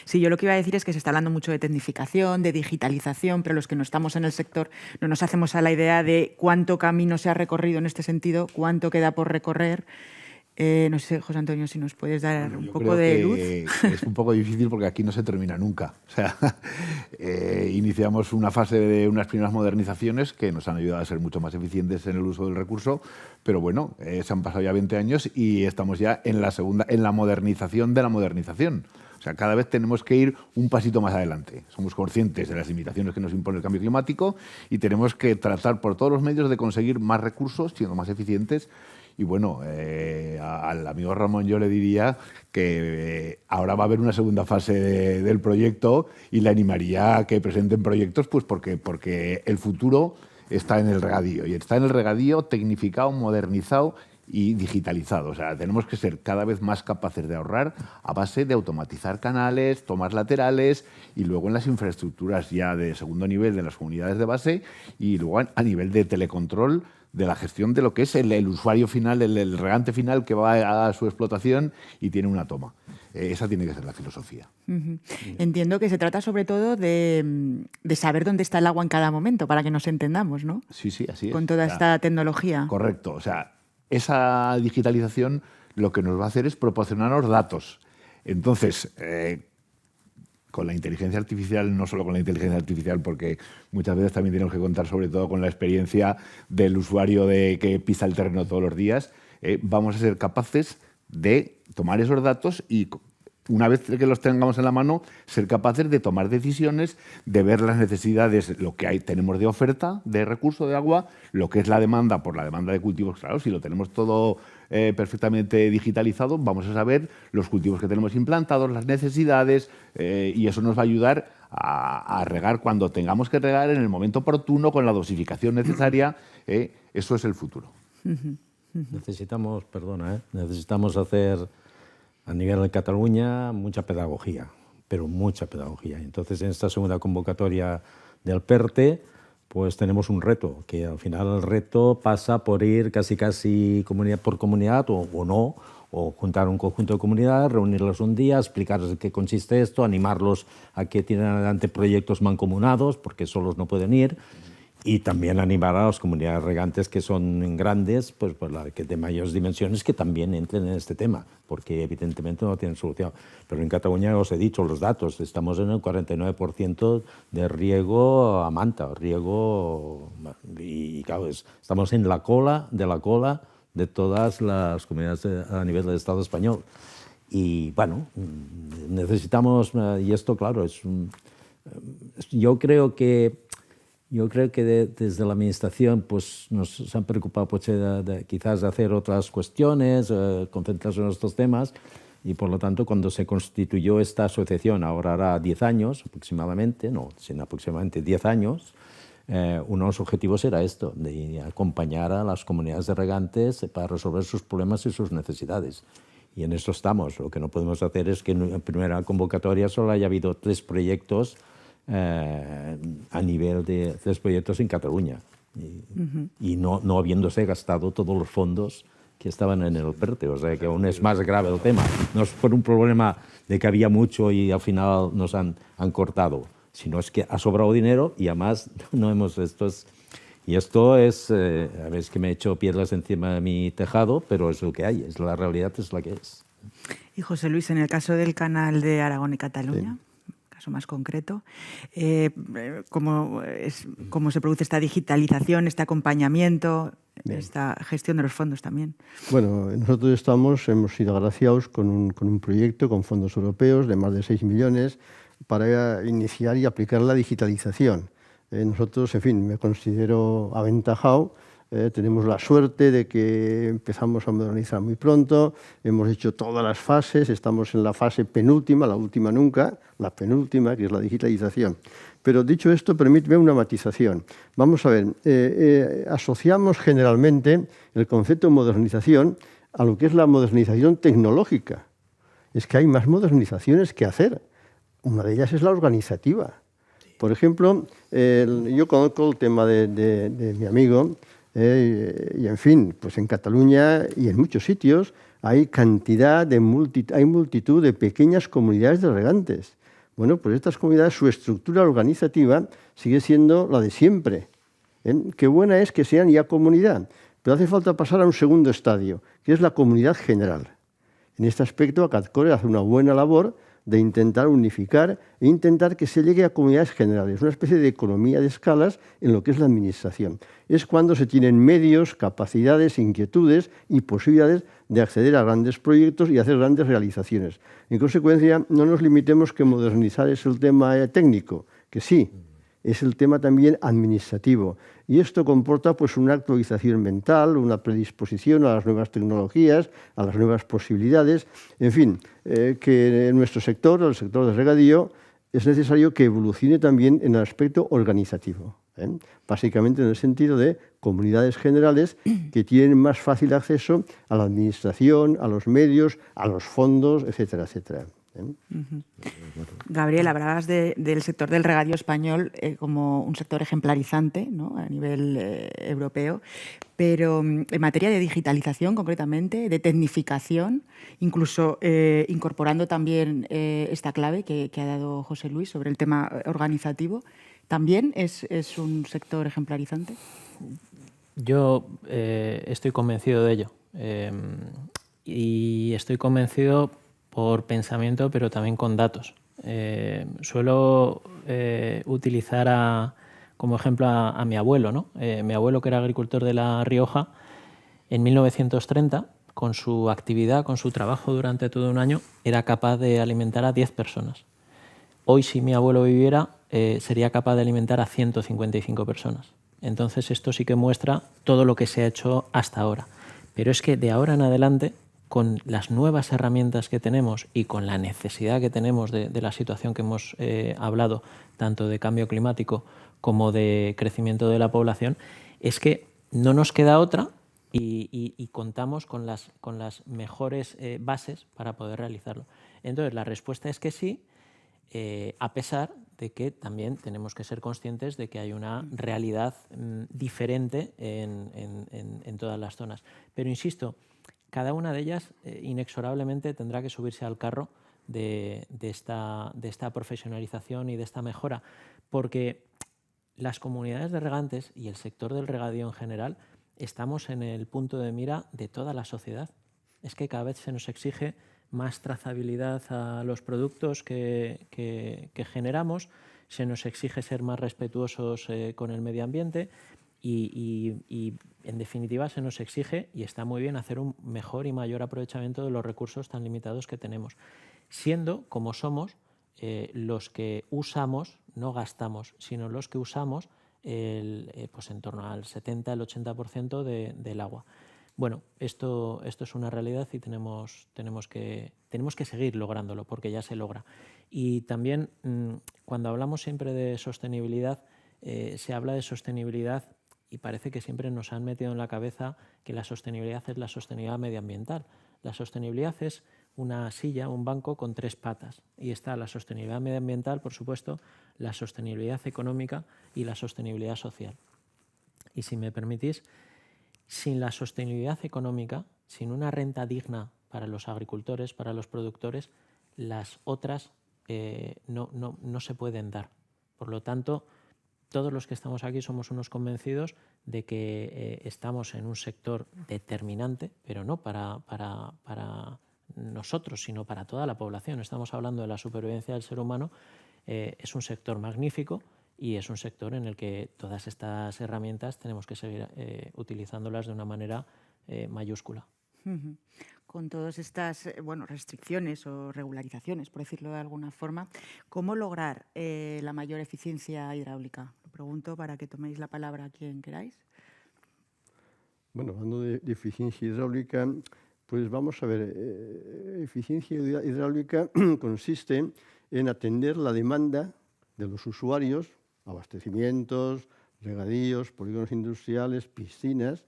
Sí, yo lo que iba a decir es que se está hablando mucho de tecnificación, de digitalización, pero los que no estamos en el sector no nos hacemos a la idea de cuánto camino se ha recorrido en este sentido, cuánto queda por recorrer. No sé, José Antonio, si nos puedes dar un poco de luz. Es un poco difícil porque aquí no se termina nunca. O sea, iniciamos una fase de unas primeras modernizaciones que nos han ayudado a ser mucho más eficientes en el uso del recurso, pero bueno, se han pasado ya 20 años y estamos ya en la modernización de la modernización. O sea, cada vez tenemos que ir un pasito más adelante. Somos conscientes de las limitaciones que nos impone el cambio climático y tenemos que tratar por todos los medios de conseguir más recursos, siendo más eficientes. Y bueno, al amigo Ramón yo le diría que ahora va a haber una segunda fase del proyecto y le animaría a que presenten proyectos, pues porque el futuro está en el regadío, y está en el regadío tecnificado, modernizado y digitalizado. O sea, tenemos que ser cada vez más capaces de ahorrar a base de automatizar canales, tomas laterales, y luego en las infraestructuras ya de segundo nivel de las comunidades de base, y luego a nivel de telecontrol, de la gestión de lo que es el usuario final, el regante final que va a su explotación y tiene una toma. Esa tiene que ser la filosofía. Entiendo que se trata sobre todo de saber dónde está el agua en cada momento, para que nos entendamos, ¿no? Sí, así es. Con toda esta tecnología. Correcto. O sea, esa digitalización lo que nos va a hacer es proporcionarnos datos. Entonces, con la inteligencia artificial, no solo con la inteligencia artificial, porque muchas veces también tenemos que contar sobre todo con la experiencia del usuario que pisa el terreno todos los días, vamos a ser capaces de tomar esos datos y, una vez que los tengamos en la mano, ser capaces de tomar decisiones, de ver las necesidades, lo que tenemos de oferta de recurso de agua, lo que es la demanda por la demanda de cultivos. Claro, si lo tenemos todo perfectamente digitalizado, vamos a saber los cultivos que tenemos implantados, las necesidades, y eso nos va a ayudar a regar cuando tengamos que regar, en el momento oportuno, con la dosificación necesaria. Eso es el futuro. Necesitamos hacer a nivel de Cataluña mucha pedagogía, pero mucha pedagogía. Entonces, en esta segunda convocatoria del PERTE, pues tenemos un reto, que al final el reto pasa por ir casi comunidad por comunidad o no, o juntar un conjunto de comunidades, reunirlos un día, explicarles en qué consiste esto, animarlos a que tienen adelante proyectos mancomunados, porque solos no pueden ir, y también animar a las comunidades regantes que son grandes, pues que de mayores dimensiones, que también entren en este tema, porque evidentemente no tienen solución. Pero en Cataluña, os he dicho los datos, estamos en el 49% de riego a manta, y claro, estamos en la cola de todas las comunidades a nivel del Estado español. Y bueno, necesitamos, y esto claro, yo creo que desde la Administración pues, nos han preocupado quizás de hacer otras cuestiones, concentrarse en estos temas, y por lo tanto cuando se constituyó esta asociación, ahora hará 10 años aproximadamente, sino aproximadamente 10 años, uno de los objetivos era esto, de acompañar a las comunidades de regantes para resolver sus problemas y sus necesidades. Y en eso estamos. Lo que no podemos hacer es que en la primera convocatoria solo haya habido 3 proyectos a nivel de 3 proyectos en Cataluña y no habiéndose gastado todos los fondos que estaban en el PERTE. O sea que aún es más grave el tema. No es por un problema de que había mucho y al final nos han cortado, sino es que ha sobrado dinero y además no hemos... Esto es Y esto es, a veces que me he hecho piedras encima de mi tejado, pero es lo que hay, es la realidad, es la que es. Y José Luis, en el caso del canal de Aragón y Cataluña, caso más concreto, ¿cómo se produce esta digitalización, este acompañamiento, esta gestión de los fondos también? Bueno, nosotros hemos sido agraciados con un proyecto con fondos europeos de más de 6 millones para iniciar y aplicar la digitalización. Nosotros, en fin, me considero aventajado. Tenemos la suerte de que empezamos a modernizar muy pronto, hemos hecho todas las fases, estamos en la fase penúltima, la última nunca, la penúltima, que es la digitalización. Pero dicho esto, permíteme una matización. Vamos a ver, asociamos generalmente el concepto de modernización a lo que es la modernización tecnológica. Es que hay más modernizaciones que hacer. Una de ellas es la organizativa. Por ejemplo, yo conozco el tema de mi amigo, y en fin, pues en Cataluña y en muchos sitios hay hay multitud de pequeñas comunidades de regantes. Bueno, pues estas comunidades, su estructura organizativa sigue siendo la de siempre. Qué buena es que sean ya comunidad, pero hace falta pasar a un segundo estadio, que es la comunidad general. En este aspecto, Acatcore hace una buena labor de intentar unificar e intentar que se llegue a comunidades generales, una especie de economía de escalas en lo que es la administración. Es cuando se tienen medios, capacidades, inquietudes y posibilidades de acceder a grandes proyectos y hacer grandes realizaciones. En consecuencia, no nos limitemos que modernizar es el tema técnico, que sí, es el tema también administrativo. Y esto comporta pues una actualización mental, una predisposición a las nuevas tecnologías, a las nuevas posibilidades. En fin, que en nuestro sector, el sector del regadío, es necesario que evolucione también en el aspecto organizativo. Básicamente en el sentido de comunidades generales que tienen más fácil acceso a la administración, a los medios, a los fondos, etcétera, etcétera. Gabriel, hablabas del sector del regadío español como un sector ejemplarizante, ¿no?, a nivel europeo, pero en materia de digitalización concretamente, de tecnificación, incluso incorporando también esta clave que ha dado José Luis sobre el tema organizativo, ¿también es un sector ejemplarizante? Yo estoy convencido de ello y estoy convencido por pensamiento, pero también con datos. Suelo utilizar como ejemplo a mi abuelo, ¿no? Mi abuelo, que era agricultor de La Rioja, en 1930, con su actividad, con su trabajo durante todo un año, era capaz de alimentar a 10 personas. Hoy, si mi abuelo viviera, sería capaz de alimentar a 155 personas. Entonces, esto sí que muestra todo lo que se ha hecho hasta ahora. Pero es que de ahora en adelante, con las nuevas herramientas que tenemos y con la necesidad que tenemos de la situación que hemos hablado, tanto de cambio climático como de crecimiento de la población, es que no nos queda otra y contamos con las mejores bases para poder realizarlo. Entonces, la respuesta es que sí, a pesar de que también tenemos que ser conscientes de que hay una realidad diferente en todas las zonas. Pero insisto, cada una de ellas inexorablemente tendrá que subirse al carro de esta profesionalización y de esta mejora, porque las comunidades de regantes y el sector del regadío en general estamos en el punto de mira de toda la sociedad. Es que cada vez se nos exige más trazabilidad a los productos que generamos, se nos exige ser más respetuosos con el medio ambiente y en definitiva se nos exige, y está muy bien, hacer un mejor y mayor aprovechamiento de los recursos tan limitados que tenemos, siendo como somos los que usamos, no gastamos, sino los que usamos pues en torno al 70, el 80% del agua. Bueno, esto es una realidad y tenemos que seguir lográndolo, porque ya se logra. Y también, cuando hablamos siempre de sostenibilidad, se habla de sostenibilidad y parece que siempre nos han metido en la cabeza que la sostenibilidad es la sostenibilidad medioambiental. La sostenibilidad es una silla, un banco con 3 patas. Y está la sostenibilidad medioambiental, por supuesto, la sostenibilidad económica y la sostenibilidad social. Y si me permitís, sin la sostenibilidad económica, sin una renta digna para los agricultores, para los productores, las otras no se pueden dar. Por lo tanto, todos los que estamos aquí somos unos convencidos de que estamos en un sector determinante, pero no para nosotros, sino para toda la población. Estamos hablando de la supervivencia del ser humano. Es un sector magnífico y es un sector en el que todas estas herramientas tenemos que seguir utilizándolas de una manera mayúscula. Con todas estas restricciones o regularizaciones, por decirlo de alguna forma, ¿cómo lograr la mayor eficiencia hidráulica? Lo pregunto para que toméis la palabra a quien queráis. Bueno, hablando de eficiencia hidráulica, pues vamos a ver, eficiencia hidráulica consiste en atender la demanda de los usuarios, abastecimientos, regadíos, polígonos industriales, piscinas,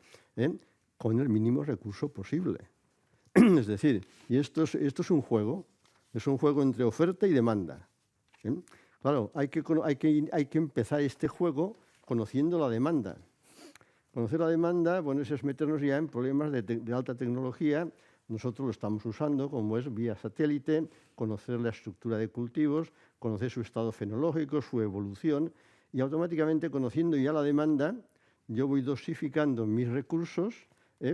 con el mínimo recurso posible. Es decir, y esto es un juego entre oferta y demanda. Claro, hay que empezar este juego conociendo la demanda. Conocer la demanda, bueno, eso es meternos ya en problemas de alta tecnología. Nosotros lo estamos usando, como es vía satélite, conocer la estructura de cultivos, conocer su estado fenológico, su evolución, y automáticamente, conociendo ya la demanda, yo voy dosificando mis recursos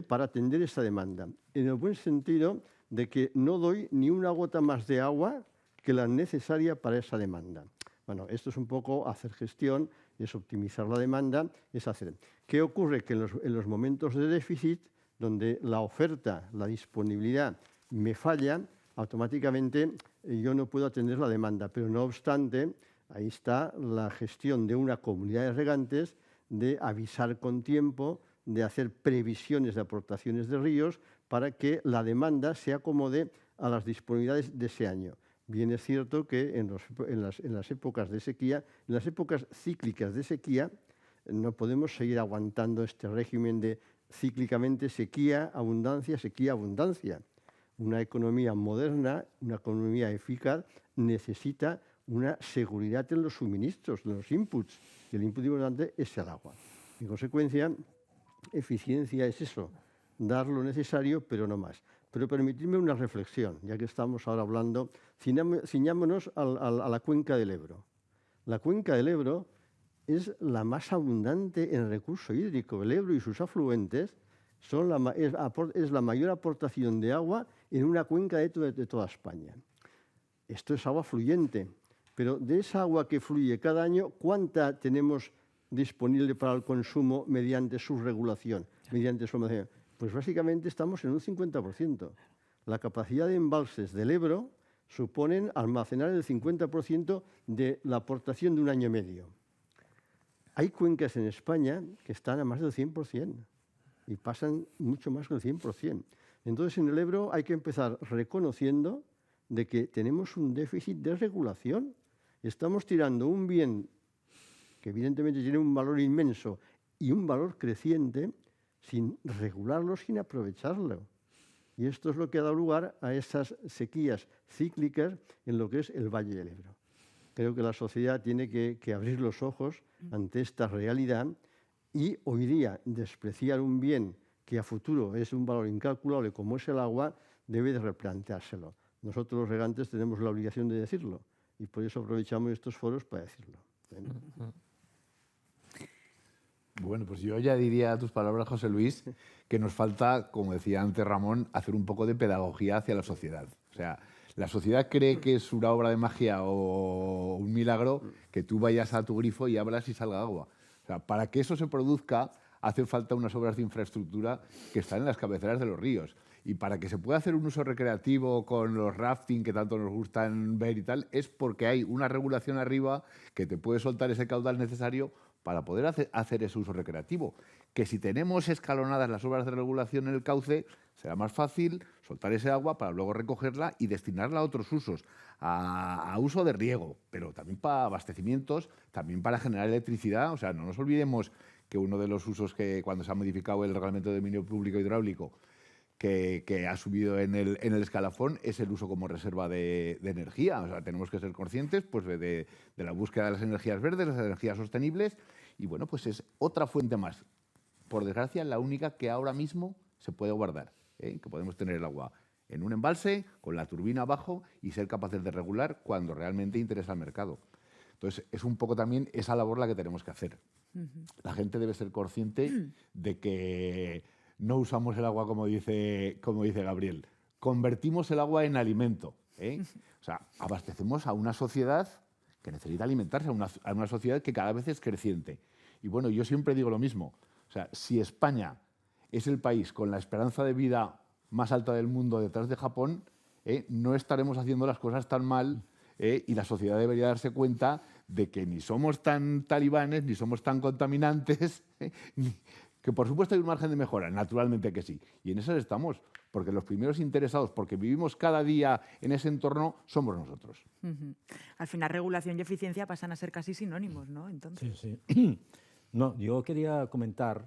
para atender esa demanda, en el buen sentido de que no doy ni una gota más de agua que la necesaria para esa demanda. Bueno, esto es un poco hacer gestión, es optimizar la demanda, es hacer. ¿Qué ocurre? Que en los momentos de déficit, donde la oferta, la disponibilidad me falla, automáticamente yo no puedo atender la demanda, pero no obstante, ahí está la gestión de una comunidad de regantes, de avisar con tiempo, de hacer previsiones de aportaciones de ríos para que la demanda se acomode a las disponibilidades de ese año. Bien es cierto que en las épocas de sequía, en las épocas cíclicas de sequía, no podemos seguir aguantando este régimen de cíclicamente sequía, abundancia. Una economía moderna, una economía eficaz, necesita una seguridad en los suministros, en los inputs. Y el input importante es el agua. En consecuencia, eficiencia es eso, dar lo necesario, pero no más. Pero permitidme una reflexión, ya que estamos ahora hablando, ciñámonos a la cuenca del Ebro. La cuenca del Ebro es la más abundante en recurso hídrico. El Ebro y sus afluentes es la mayor aportación de agua en una cuenca de toda España. Esto es agua fluyente, pero de esa agua que fluye cada año, ¿cuánta tenemos disponible para el consumo mediante su regulación, mediante su almacenamiento? Pues básicamente estamos en un 50%. La capacidad de embalses del Ebro suponen almacenar el 50% de la aportación de un año y medio. Hay cuencas en España que están a más del 100% y pasan mucho más del 100%. Entonces, en el Ebro hay que empezar reconociendo de que tenemos un déficit de regulación. Estamos tirando un bien que evidentemente tiene un valor inmenso y un valor creciente, sin regularlo, sin aprovecharlo. Y esto es lo que ha dado lugar a esas sequías cíclicas en lo que es el Valle del Ebro. Creo que la sociedad tiene que abrir los ojos ante esta realidad y hoy día despreciar un bien que a futuro es un valor incalculable como es el agua, debe de replanteárselo. Nosotros los regantes tenemos la obligación de decirlo y por eso aprovechamos estos foros para decirlo. Bueno, pues yo ya diría a tus palabras, José Luis, que nos falta, como decía antes Ramón, hacer un poco de pedagogía hacia la sociedad. O sea, la sociedad cree que es una obra de magia o un milagro que tú vayas a tu grifo y abras y salga agua. O sea, para que eso se produzca, hace falta unas obras de infraestructura que están en las cabeceras de los ríos. Y para que se pueda hacer un uso recreativo con los rafting que tanto nos gustan ver y tal, es porque hay una regulación arriba que te puede soltar ese caudal necesario para poder hacer ese uso recreativo. Que si tenemos escalonadas las obras de regulación en el cauce, será más fácil soltar ese agua para luego recogerla y destinarla a otros usos, a uso de riego, pero también para abastecimientos, también para generar electricidad. O sea, no nos olvidemos que uno de los usos que cuando se ha modificado el reglamento de dominio público hidráulico que ha subido en el escalafón es el uso como reserva de energía. O sea, tenemos que ser conscientes pues, de la búsqueda de las energías verdes, las energías sostenibles, y bueno, pues es otra fuente más. Por desgracia, la única que ahora mismo se puede guardar, que podemos tener el agua en un embalse, con la turbina abajo y ser capaces de regular cuando realmente interesa al mercado. Entonces, es un poco también esa labor la que tenemos que hacer. La gente debe ser consciente de que no usamos el agua como dice Gabriel. Convertimos el agua en alimento. O sea, abastecemos a una sociedad que necesita alimentarse, a una sociedad que cada vez es creciente. Y bueno, yo siempre digo lo mismo. O sea, si España es el país con la esperanza de vida más alta del mundo detrás de Japón, no estaremos haciendo las cosas tan mal, y la sociedad debería darse cuenta de que ni somos tan talibanes, ni somos tan contaminantes, que por supuesto hay un margen de mejora, naturalmente que sí. Y en eso estamos, porque los primeros interesados, porque vivimos cada día en ese entorno, somos nosotros. Al final, regulación y eficiencia pasan a ser casi sinónimos, ¿no? Entonces... Sí. No, yo quería comentar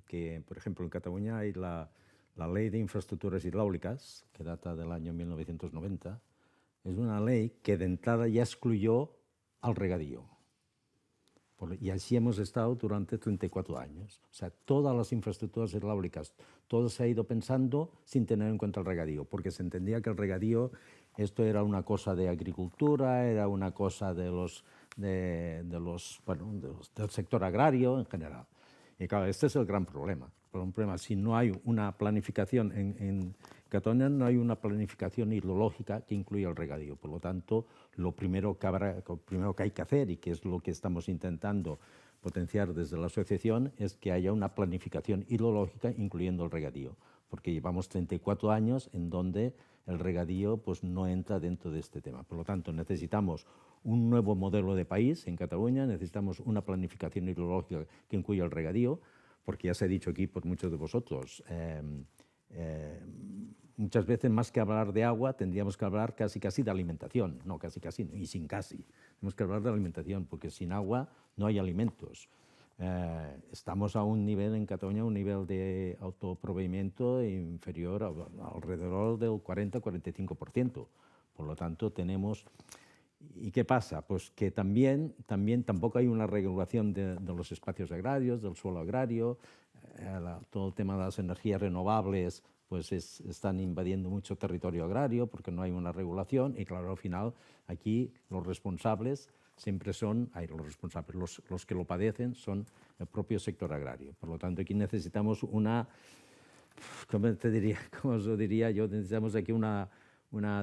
que, por ejemplo, en Cataluña hay la Ley de Infraestructuras Hidráulicas, que data del año 1990. Es una ley que de entrada ya excluyó al regadío. Y así hemos estado durante 34 años. O sea, todas las infraestructuras hidráulicas, todo se ha ido pensando sin tener en cuenta el regadío, porque se entendía que el regadío, esto era una cosa de agricultura, era una cosa del sector agrario en general. Y claro, este es el gran problema. Si no hay una planificación en Cataluña, no hay una planificación hidrológica que incluya el regadío. Por lo tanto, lo primero que hay que hacer, y que es lo que estamos intentando potenciar desde la asociación, es que haya una planificación hidrológica incluyendo el regadío, porque llevamos 34 años en donde el regadío pues, no entra dentro de este tema. Por lo tanto, necesitamos un nuevo modelo de país en Cataluña, necesitamos una planificación hidrológica que incluya el regadío, porque ya se ha dicho aquí por muchos de vosotros, muchas veces más que hablar de agua tendríamos que hablar casi de alimentación, no casi y sin casi. Tenemos que hablar de alimentación, porque sin agua no hay alimentos. Estamos a un nivel en Cataluña, un nivel de autoproveimiento inferior alrededor del 40-45%. Por lo tanto, tenemos... ¿Y qué pasa? Pues que también tampoco hay una regulación de los espacios agrarios, del suelo agrario, todo el tema de las energías renovables pues están invadiendo mucho territorio agrario porque no hay una regulación y claro, al final aquí los responsables siempre son, los que lo padecen son el propio sector agrario. Por lo tanto, aquí necesitamos ¿cómo os diría yo? Necesitamos aquí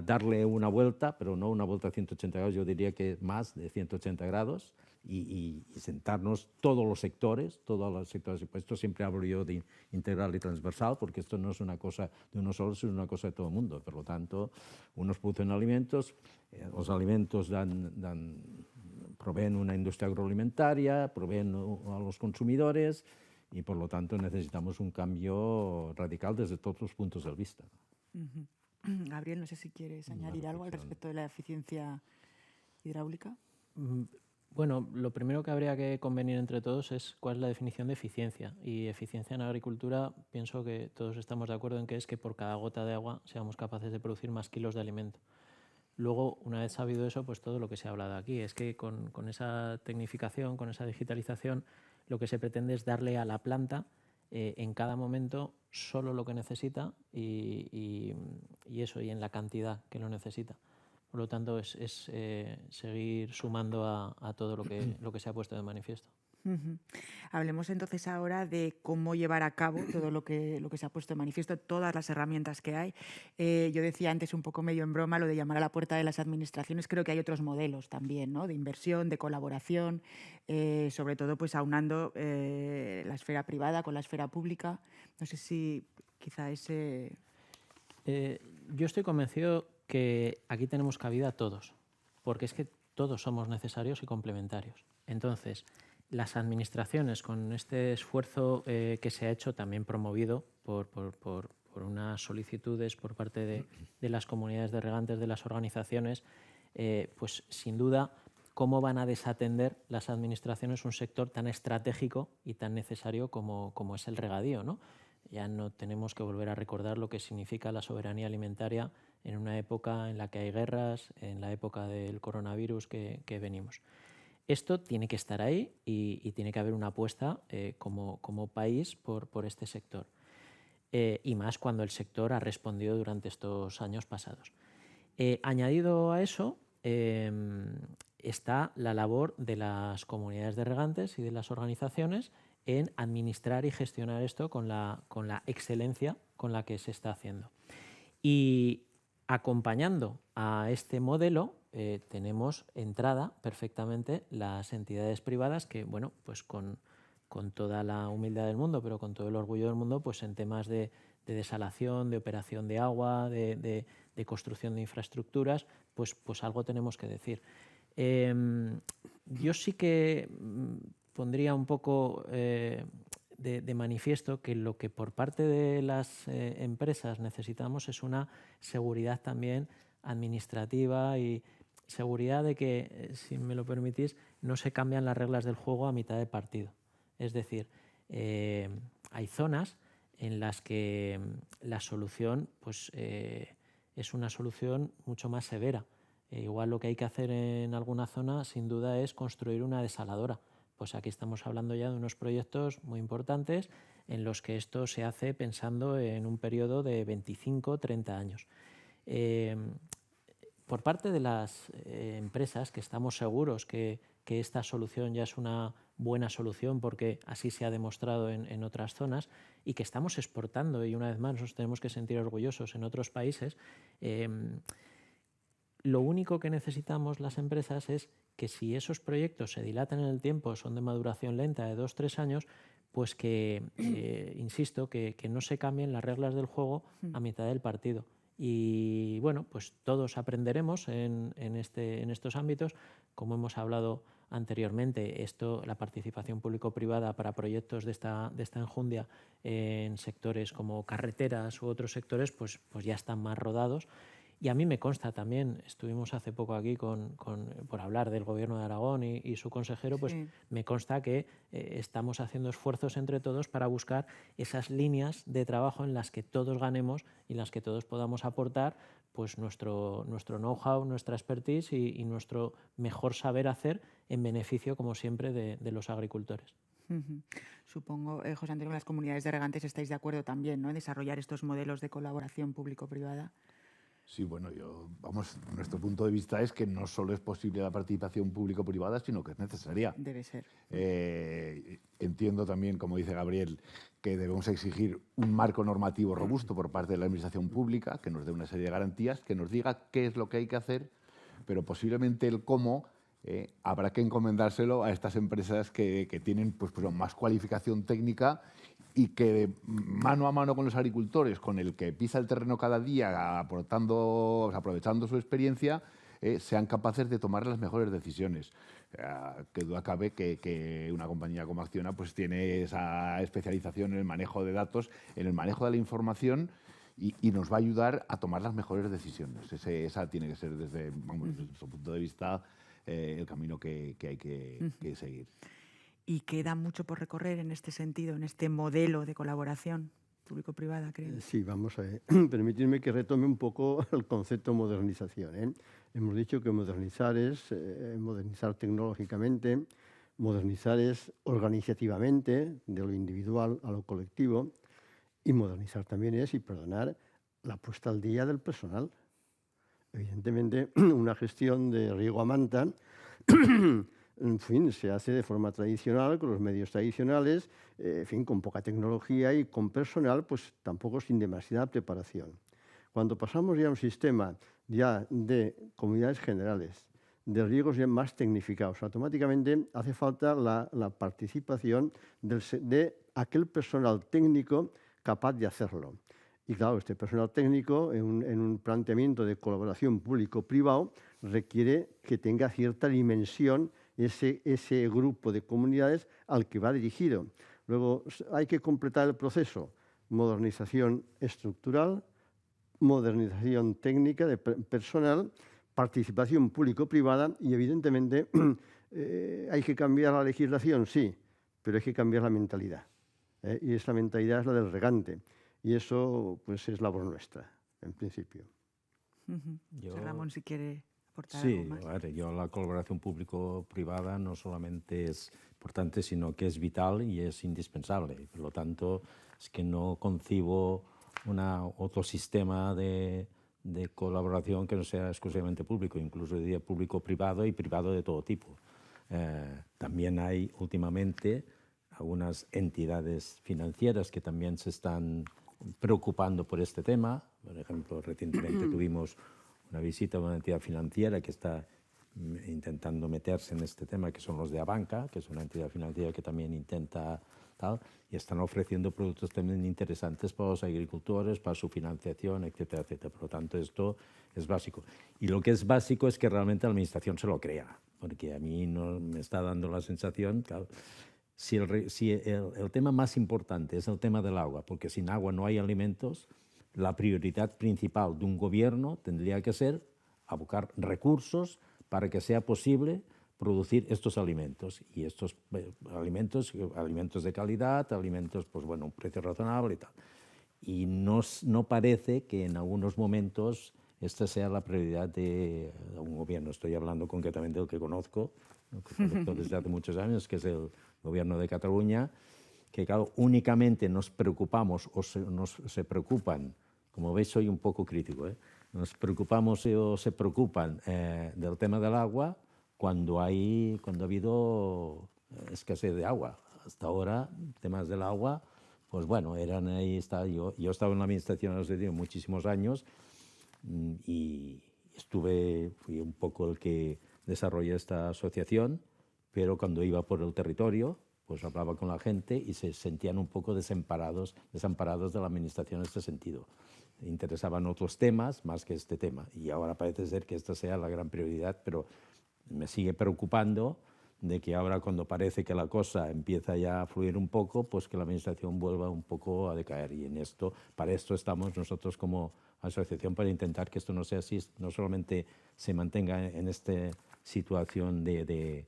darle una vuelta, pero no una vuelta a 180 grados, yo diría que más de 180 grados y sentarnos todos los sectores, y esto siempre hablo yo de integral y transversal, porque esto no es una cosa de uno solo, es una cosa de todo el mundo. Por lo tanto, unos producen alimentos, los alimentos proveen una industria agroalimentaria, proveen a los consumidores y por lo tanto necesitamos un cambio radical desde todos los puntos de vista. Gabriel, no sé si quieres añadir algo al respecto de la eficiencia hidráulica. Bueno, lo primero que habría que convenir entre todos es cuál es la definición de eficiencia. Y eficiencia en agricultura, pienso que todos estamos de acuerdo en que es que por cada gota de agua seamos capaces de producir más kilos de alimento. Luego, una vez sabido eso, pues todo lo que se ha hablado aquí es que con esa tecnificación, con esa digitalización, lo que se pretende es darle a la planta en cada momento solo lo que necesita y en la cantidad que lo necesita. Por lo tanto, es seguir sumando a todo lo que se ha puesto de manifiesto. Hablemos entonces ahora de cómo llevar a cabo todo lo que se ha puesto de manifiesto, todas las herramientas que hay. Yo decía antes un poco medio en broma lo de llamar a la puerta de las administraciones. Creo que hay otros modelos también, ¿no? De inversión, de colaboración, sobre todo pues aunando la esfera privada con la esfera pública. No sé si quizá ese... Yo estoy convencido que aquí tenemos cabida todos, porque es que todos somos necesarios y complementarios. Entonces, las administraciones, con este esfuerzo que se ha hecho, también promovido por unas solicitudes por parte de las comunidades de regantes, de las organizaciones, pues sin duda, ¿cómo van a desatender las administraciones un sector tan estratégico y tan necesario como es el regadío, ¿no? Ya no tenemos que volver a recordar lo que significa la soberanía alimentaria en una época en la que hay guerras, en la época del coronavirus que venimos. Esto tiene que estar ahí y tiene que haber una apuesta como país por este sector. Y más cuando el sector ha respondido durante estos años pasados. Añadido a eso, está la labor de las comunidades de regantes y de las organizaciones en administrar y gestionar esto con la excelencia con la que se está haciendo. Y acompañando a este modelo tenemos entrada perfectamente las entidades privadas que, bueno, pues con toda la humildad del mundo, pero con todo el orgullo del mundo, pues en temas de desalación, de operación de agua, de construcción de infraestructuras, pues algo tenemos que decir. Yo sí que pondría un poco de manifiesto que lo que por parte de las empresas necesitamos es una seguridad también administrativa y seguridad de que, si me lo permitís, no se cambian las reglas del juego a mitad de partido. Es decir, hay zonas en las que la solución pues, es una solución mucho más severa. Igual lo que hay que hacer en alguna zona, sin duda, es construir una desaladora. Pues aquí estamos hablando ya de unos proyectos muy importantes en los que esto se hace pensando en un periodo de 25, 30 años. Por parte de las empresas, que estamos seguros que esta solución ya es una buena solución porque así se ha demostrado en otras zonas y que estamos exportando, y una vez más nos tenemos que sentir orgullosos en otros países, lo único que necesitamos las empresas es que si esos proyectos se dilatan en el tiempo, son de maduración lenta de 2-3 años, pues que, insisto, que no se cambien las reglas del juego a mitad del partido. Y bueno, pues todos aprenderemos en estos ámbitos. Como hemos hablado anteriormente, la participación público-privada para proyectos de esta enjundia en sectores como carreteras u otros sectores, pues ya están más rodados. Y a mí me consta también, estuvimos hace poco aquí por hablar del Gobierno de Aragón y su consejero, pues sí, me consta que estamos haciendo esfuerzos entre todos para buscar esas líneas de trabajo en las que todos ganemos y en las que todos podamos aportar pues nuestro know-how, nuestra expertise y nuestro mejor saber hacer en beneficio, como siempre, de los agricultores. Supongo, José Antonio, las comunidades de regantes estáis de acuerdo también, ¿no?, en desarrollar estos modelos de colaboración público-privada. Sí, bueno, nuestro punto de vista es que no solo es posible la participación público-privada, sino que es necesaria. Debe ser. Entiendo también, como dice Gabriel, que debemos exigir un marco normativo robusto por parte de la Administración pública, que nos dé una serie de garantías, que nos diga qué es lo que hay que hacer, pero posiblemente el cómo habrá que encomendárselo a estas empresas que tienen pues, más cualificación técnica y que mano a mano con los agricultores, con el que pisa el terreno cada día, aprovechando su experiencia, sean capaces de tomar las mejores decisiones. Que duda cabe que una compañía como Acciona pues, tiene esa especialización en el manejo de datos, en el manejo de la información, y nos va a ayudar a tomar las mejores decisiones. Esa tiene que ser, desde nuestro punto de vista, el camino que hay que seguir. ¿Y queda mucho por recorrer en este sentido, en este modelo de colaboración público-privada, creo? Sí, vamos a ver. Permitidme que retome un poco el concepto modernización. Hemos dicho que modernizar es modernizar tecnológicamente, modernizar es organizativamente, de lo individual a lo colectivo, y modernizar también es, y perdonar, la puesta al día del personal. Evidentemente, una gestión de riego a manta en fin, se hace de forma tradicional, con los medios tradicionales, en fin, con poca tecnología y con personal, pues tampoco sin demasiada preparación. Cuando pasamos ya a un sistema ya de comunidades generales, de riegos ya más tecnificados, automáticamente hace falta la participación de aquel personal técnico capaz de hacerlo. Y claro, este personal técnico, en un planteamiento de colaboración público-privado, requiere que tenga cierta dimensión ese grupo de comunidades al que va dirigido. Luego hay que completar el proceso: modernización estructural, modernización técnica de personal, participación público-privada y, evidentemente, hay que cambiar la legislación, sí, pero hay que cambiar la mentalidad. Y esa mentalidad es la del regante. Y eso pues es labor nuestra, en principio. Ramón, si quiere aportar algo más. Sí, la colaboración público-privada no solamente es importante, sino que es vital y es indispensable. Por lo tanto, es que no concibo otro sistema de de colaboración que no sea exclusivamente público, incluso diría público-privado y privado de todo tipo. También hay últimamente algunas entidades financieras que también se están preocupando por este tema. Por ejemplo, recientemente tuvimos una visita a una entidad financiera que está intentando meterse en este tema, que son los de Abanca, que es una entidad financiera que también intenta tal, y están ofreciendo productos también interesantes para los agricultores, para su financiación, etcétera, etcétera. Por lo tanto, esto es básico. Y lo que es básico es que realmente la Administración se lo crea, porque a mí no me está dando la sensación, claro, si el tema más importante es el tema del agua, porque sin agua no hay alimentos, la prioridad principal de un gobierno tendría que ser abocar recursos para que sea posible producir estos alimentos. Y estos alimentos de calidad, alimentos, pues bueno, un precio razonable y tal. Y no parece que en algunos momentos esta sea la prioridad de un gobierno. Estoy hablando concretamente del que conozco, que conozco desde hace muchos años, que es el gobierno de Cataluña, que claro, únicamente nos preocupamos o se preocupan, como veis soy un poco crítico, nos preocupamos o se preocupan del tema del agua cuando ha habido escasez de agua. Hasta ahora, temas del agua, pues bueno, eran ahí, está, yo estaba en la administración hace muchísimos años y fui un poco el que desarrollé esta asociación, pero cuando iba por el territorio, pues hablaba con la gente y se sentían un poco desamparados de la administración en este sentido. Interesaban otros temas más que este tema, y ahora parece ser que esta sea la gran prioridad, pero me sigue preocupando de que ahora, cuando parece que la cosa empieza ya a fluir un poco, pues que la administración vuelva un poco a decaer. Y para esto estamos nosotros como asociación, para intentar que esto no sea así, no solamente se mantenga en esta situación de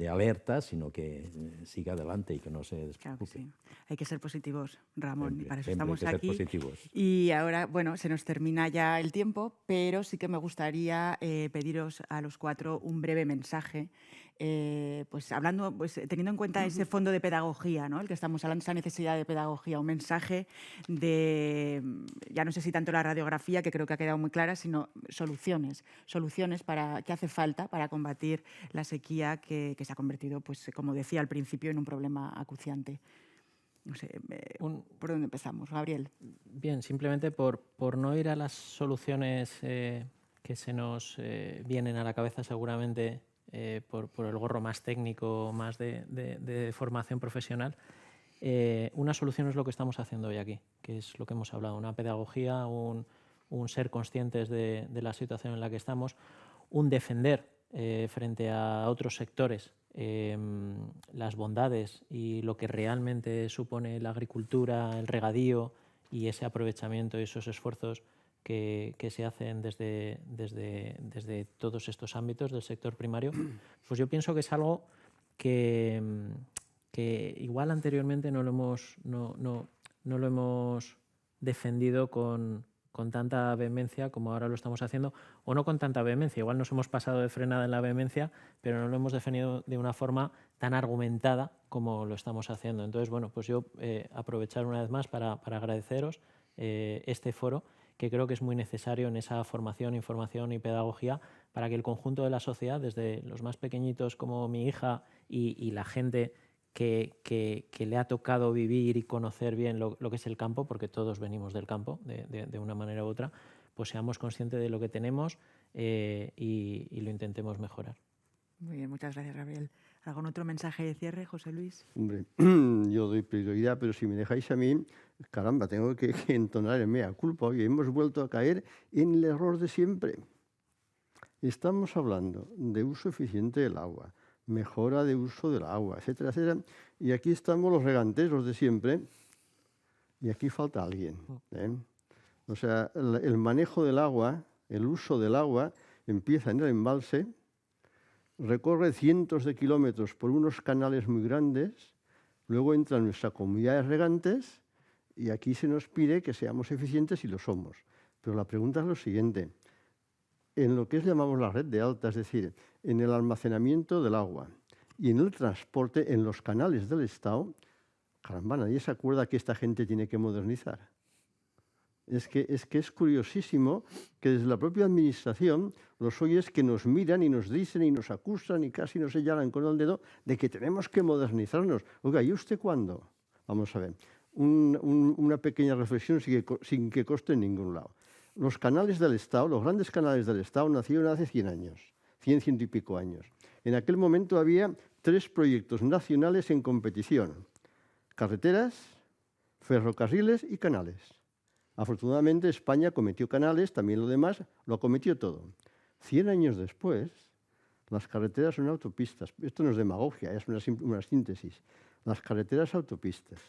alerta, sino que siga adelante y que no se despreocupe. Claro que sí. Hay que ser positivos, Ramón, Siempre, y para eso siempre estamos hay que aquí. ser positivos. Y ahora, bueno, se nos termina ya el tiempo, pero sí que me gustaría pediros a los cuatro un breve mensaje, pues hablando, pues teniendo en cuenta ese fondo de pedagogía, ¿no? El que estamos hablando, esa necesidad de pedagogía, un mensaje de, ya no sé si tanto la radiografía, que creo que ha quedado muy clara, sino soluciones que hace falta para combatir la sequía que se ha convertido, pues como decía al principio, en un problema acuciante. No sé, ¿por dónde empezamos, Gabriel? Bien, simplemente por no ir a las soluciones que se nos vienen a la cabeza seguramente por el gorro más técnico, más de formación profesional. Una solución es lo que estamos haciendo hoy aquí, que es lo que hemos hablado, una pedagogía, un ser conscientes de la situación en la que estamos, un defender frente a otros sectores las bondades y lo que realmente supone la agricultura, el regadío y ese aprovechamiento y esos esfuerzos que se hacen desde todos estos ámbitos del sector primario, pues yo pienso que es algo que igual anteriormente no lo hemos defendido con tanta vehemencia como ahora lo estamos haciendo, o no con tanta vehemencia. Igual nos hemos pasado de frenada en la vehemencia, pero no lo hemos defendido de una forma tan argumentada como lo estamos haciendo. Entonces, bueno, pues yo aprovechar una vez más para agradeceros este foro, que creo que es muy necesario en esa formación, información y pedagogía para que el conjunto de la sociedad, desde los más pequeñitos como mi hija y la gente que le ha tocado vivir y conocer bien lo que es el campo, porque todos venimos del campo de una manera u otra, pues seamos conscientes de lo que tenemos y lo intentemos mejorar. Muy bien, muchas gracias, Gabriel. ¿Algún otro mensaje de cierre, José Luis? Hombre, yo doy prioridad, pero si me dejáis a mí, caramba, tengo que entonar el mea culpa. Hoy hemos vuelto a caer en el error de siempre. Estamos hablando de uso eficiente del agua, mejora de uso del agua, etcétera, etcétera. Y aquí estamos los reganteros de siempre y aquí falta alguien. O sea, el manejo del agua, el uso del agua, empieza en el embalse, recorre cientos de kilómetros por unos canales muy grandes, luego entra en nuestra comunidad de regantes y aquí se nos pide que seamos eficientes y lo somos. Pero la pregunta es lo siguiente. En lo que llamamos la red de alta, es decir, en el almacenamiento del agua y en el transporte en los canales del Estado, caramba, nadie se acuerda que esta gente tiene que modernizar. Es que es curiosísimo que desde la propia administración los oyes que nos miran y nos dicen y nos acusan y casi nos señalan con el dedo de que tenemos que modernizarnos. Oiga, ¿y usted cuándo? Vamos a ver, una pequeña reflexión sin que coste en ningún lado. Los canales del Estado, los grandes canales del Estado nacieron hace 100 años, 100 y pico años. En aquel momento había 3 proyectos nacionales en competición: carreteras, ferrocarriles y canales. Afortunadamente España cometió canales, también lo demás lo acometió todo. 100 años después, las carreteras son autopistas. Esto no es demagogia, es una síntesis. Las carreteras autopistas,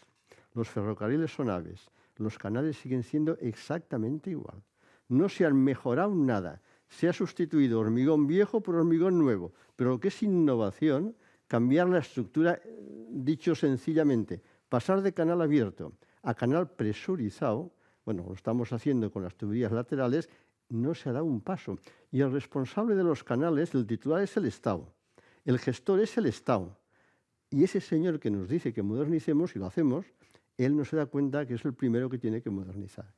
los ferrocarriles son aves, los canales siguen siendo exactamente igual. No se han mejorado nada. Se ha sustituido hormigón viejo por hormigón nuevo. Pero lo que es innovación, cambiar la estructura, dicho sencillamente, pasar de canal abierto a canal presurizado, bueno, lo estamos haciendo con las tuberías laterales, no se ha dado un paso. Y el responsable de los canales, el titular, es el Estado. El gestor es el Estado. Y ese señor que nos dice que modernicemos, y lo hacemos, él no se da cuenta que es el primero que tiene que modernizar.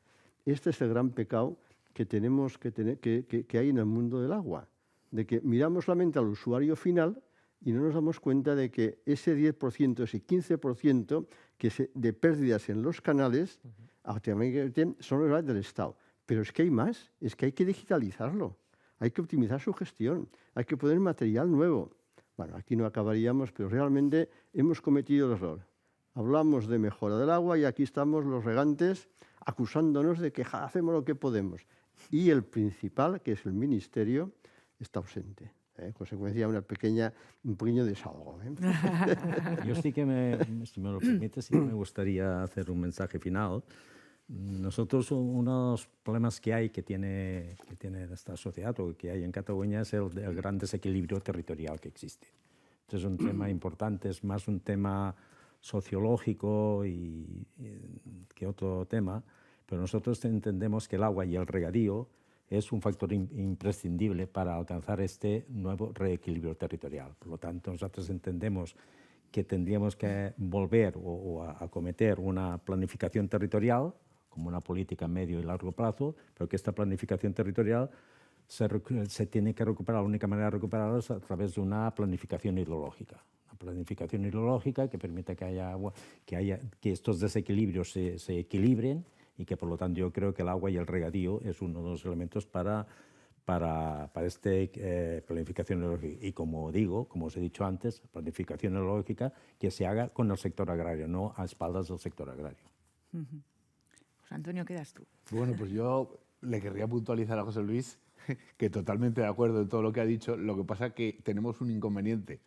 Este es el gran pecado que tenemos que hay en el mundo del agua, de que miramos solamente al usuario final y no nos damos cuenta de que ese 10%, ese 15% de pérdidas en los canales son los del Estado. Pero es que hay más, es que hay que digitalizarlo, hay que optimizar su gestión, hay que poner material nuevo. Bueno, aquí no acabaríamos, pero realmente hemos cometido el error. Hablamos de mejora del agua y aquí estamos los regantes acusándonos de que hacemos lo que podemos. Y el principal, que es el Ministerio, está ausente. En consecuencia, un pequeño desahogo. Yo sí que, si me lo permite, sí que me gustaría hacer un mensaje final. Nosotros, unos problemas que tiene esta sociedad o que hay en Cataluña es el gran desequilibrio territorial que existe. Este es un tema importante, es más un tema sociológico que otro tema, pero nosotros entendemos que el agua y el regadío es un factor imprescindible para alcanzar este nuevo reequilibrio territorial. Por lo tanto, nosotros entendemos que tendríamos que volver o acometer una planificación territorial como una política a medio y largo plazo, pero que esta planificación territorial se tiene que recuperar. La única manera de recuperarla es a través de una planificación hidrológica. Una planificación hidrológica que permita que haya agua, que estos desequilibrios se equilibren y que, por lo tanto, yo creo que el agua y el regadío es uno de los elementos para esta planificación hidrológica. Y como digo, como os he dicho antes, planificación hidrológica que se haga con el sector agrario, no a espaldas del sector agrario. José Antonio, quedas tú. Bueno, pues yo le querría puntualizar a José Luis que totalmente de acuerdo en todo lo que ha dicho. Lo que pasa es que tenemos un inconveniente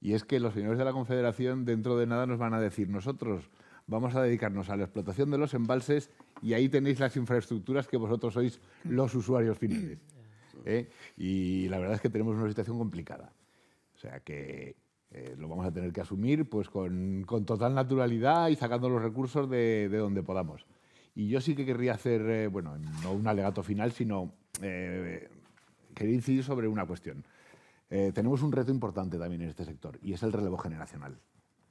y es que los señores de la Confederación dentro de nada nos van a decir: nosotros vamos a dedicarnos a la explotación de los embalses y ahí tenéis las infraestructuras que vosotros sois los usuarios finales. Y la verdad es que tenemos una situación complicada. O sea que lo vamos a tener que asumir pues con total naturalidad y sacando los recursos de donde podamos. Y yo sí que querría hacer, bueno, no un alegato final, sino quería incidir sobre una cuestión. Tenemos un reto importante también en este sector y es el relevo generacional.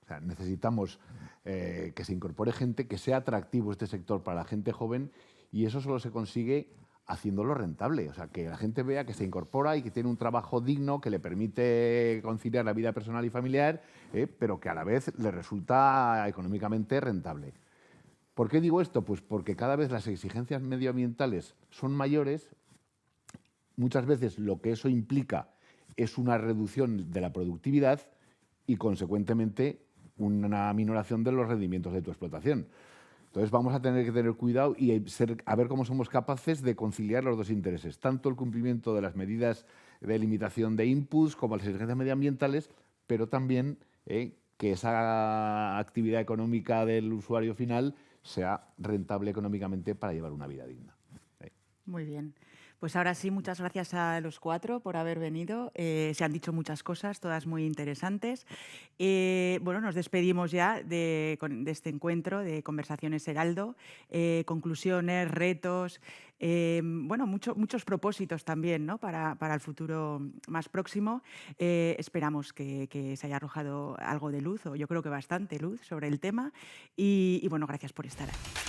O sea, necesitamos que se incorpore gente, que sea atractivo este sector para la gente joven, y eso solo se consigue haciéndolo rentable. O sea, que la gente vea que se incorpora y que tiene un trabajo digno que le permite conciliar la vida personal y familiar, pero que a la vez le resulta económicamente rentable. ¿Por qué digo esto? Pues porque cada vez las exigencias medioambientales son mayores. Muchas veces lo que eso implica es una reducción de la productividad y, consecuentemente, una minoración de los rendimientos de tu explotación. Entonces vamos a tener que tener cuidado y a ver cómo somos capaces de conciliar los dos intereses, tanto el cumplimiento de las medidas de limitación de inputs como las exigencias medioambientales, pero también que esa actividad económica del usuario final sea rentable económicamente para llevar una vida digna. Muy bien. Pues ahora sí, muchas gracias a los 4 por haber venido. Se han dicho muchas cosas, todas muy interesantes. Bueno, nos despedimos ya de este encuentro de Conversaciones Heraldo. Conclusiones, retos, bueno, muchos propósitos también, ¿no? para el futuro más próximo. Esperamos que se haya arrojado algo de luz, o yo creo que bastante luz, sobre el tema. Y bueno, gracias por estar aquí.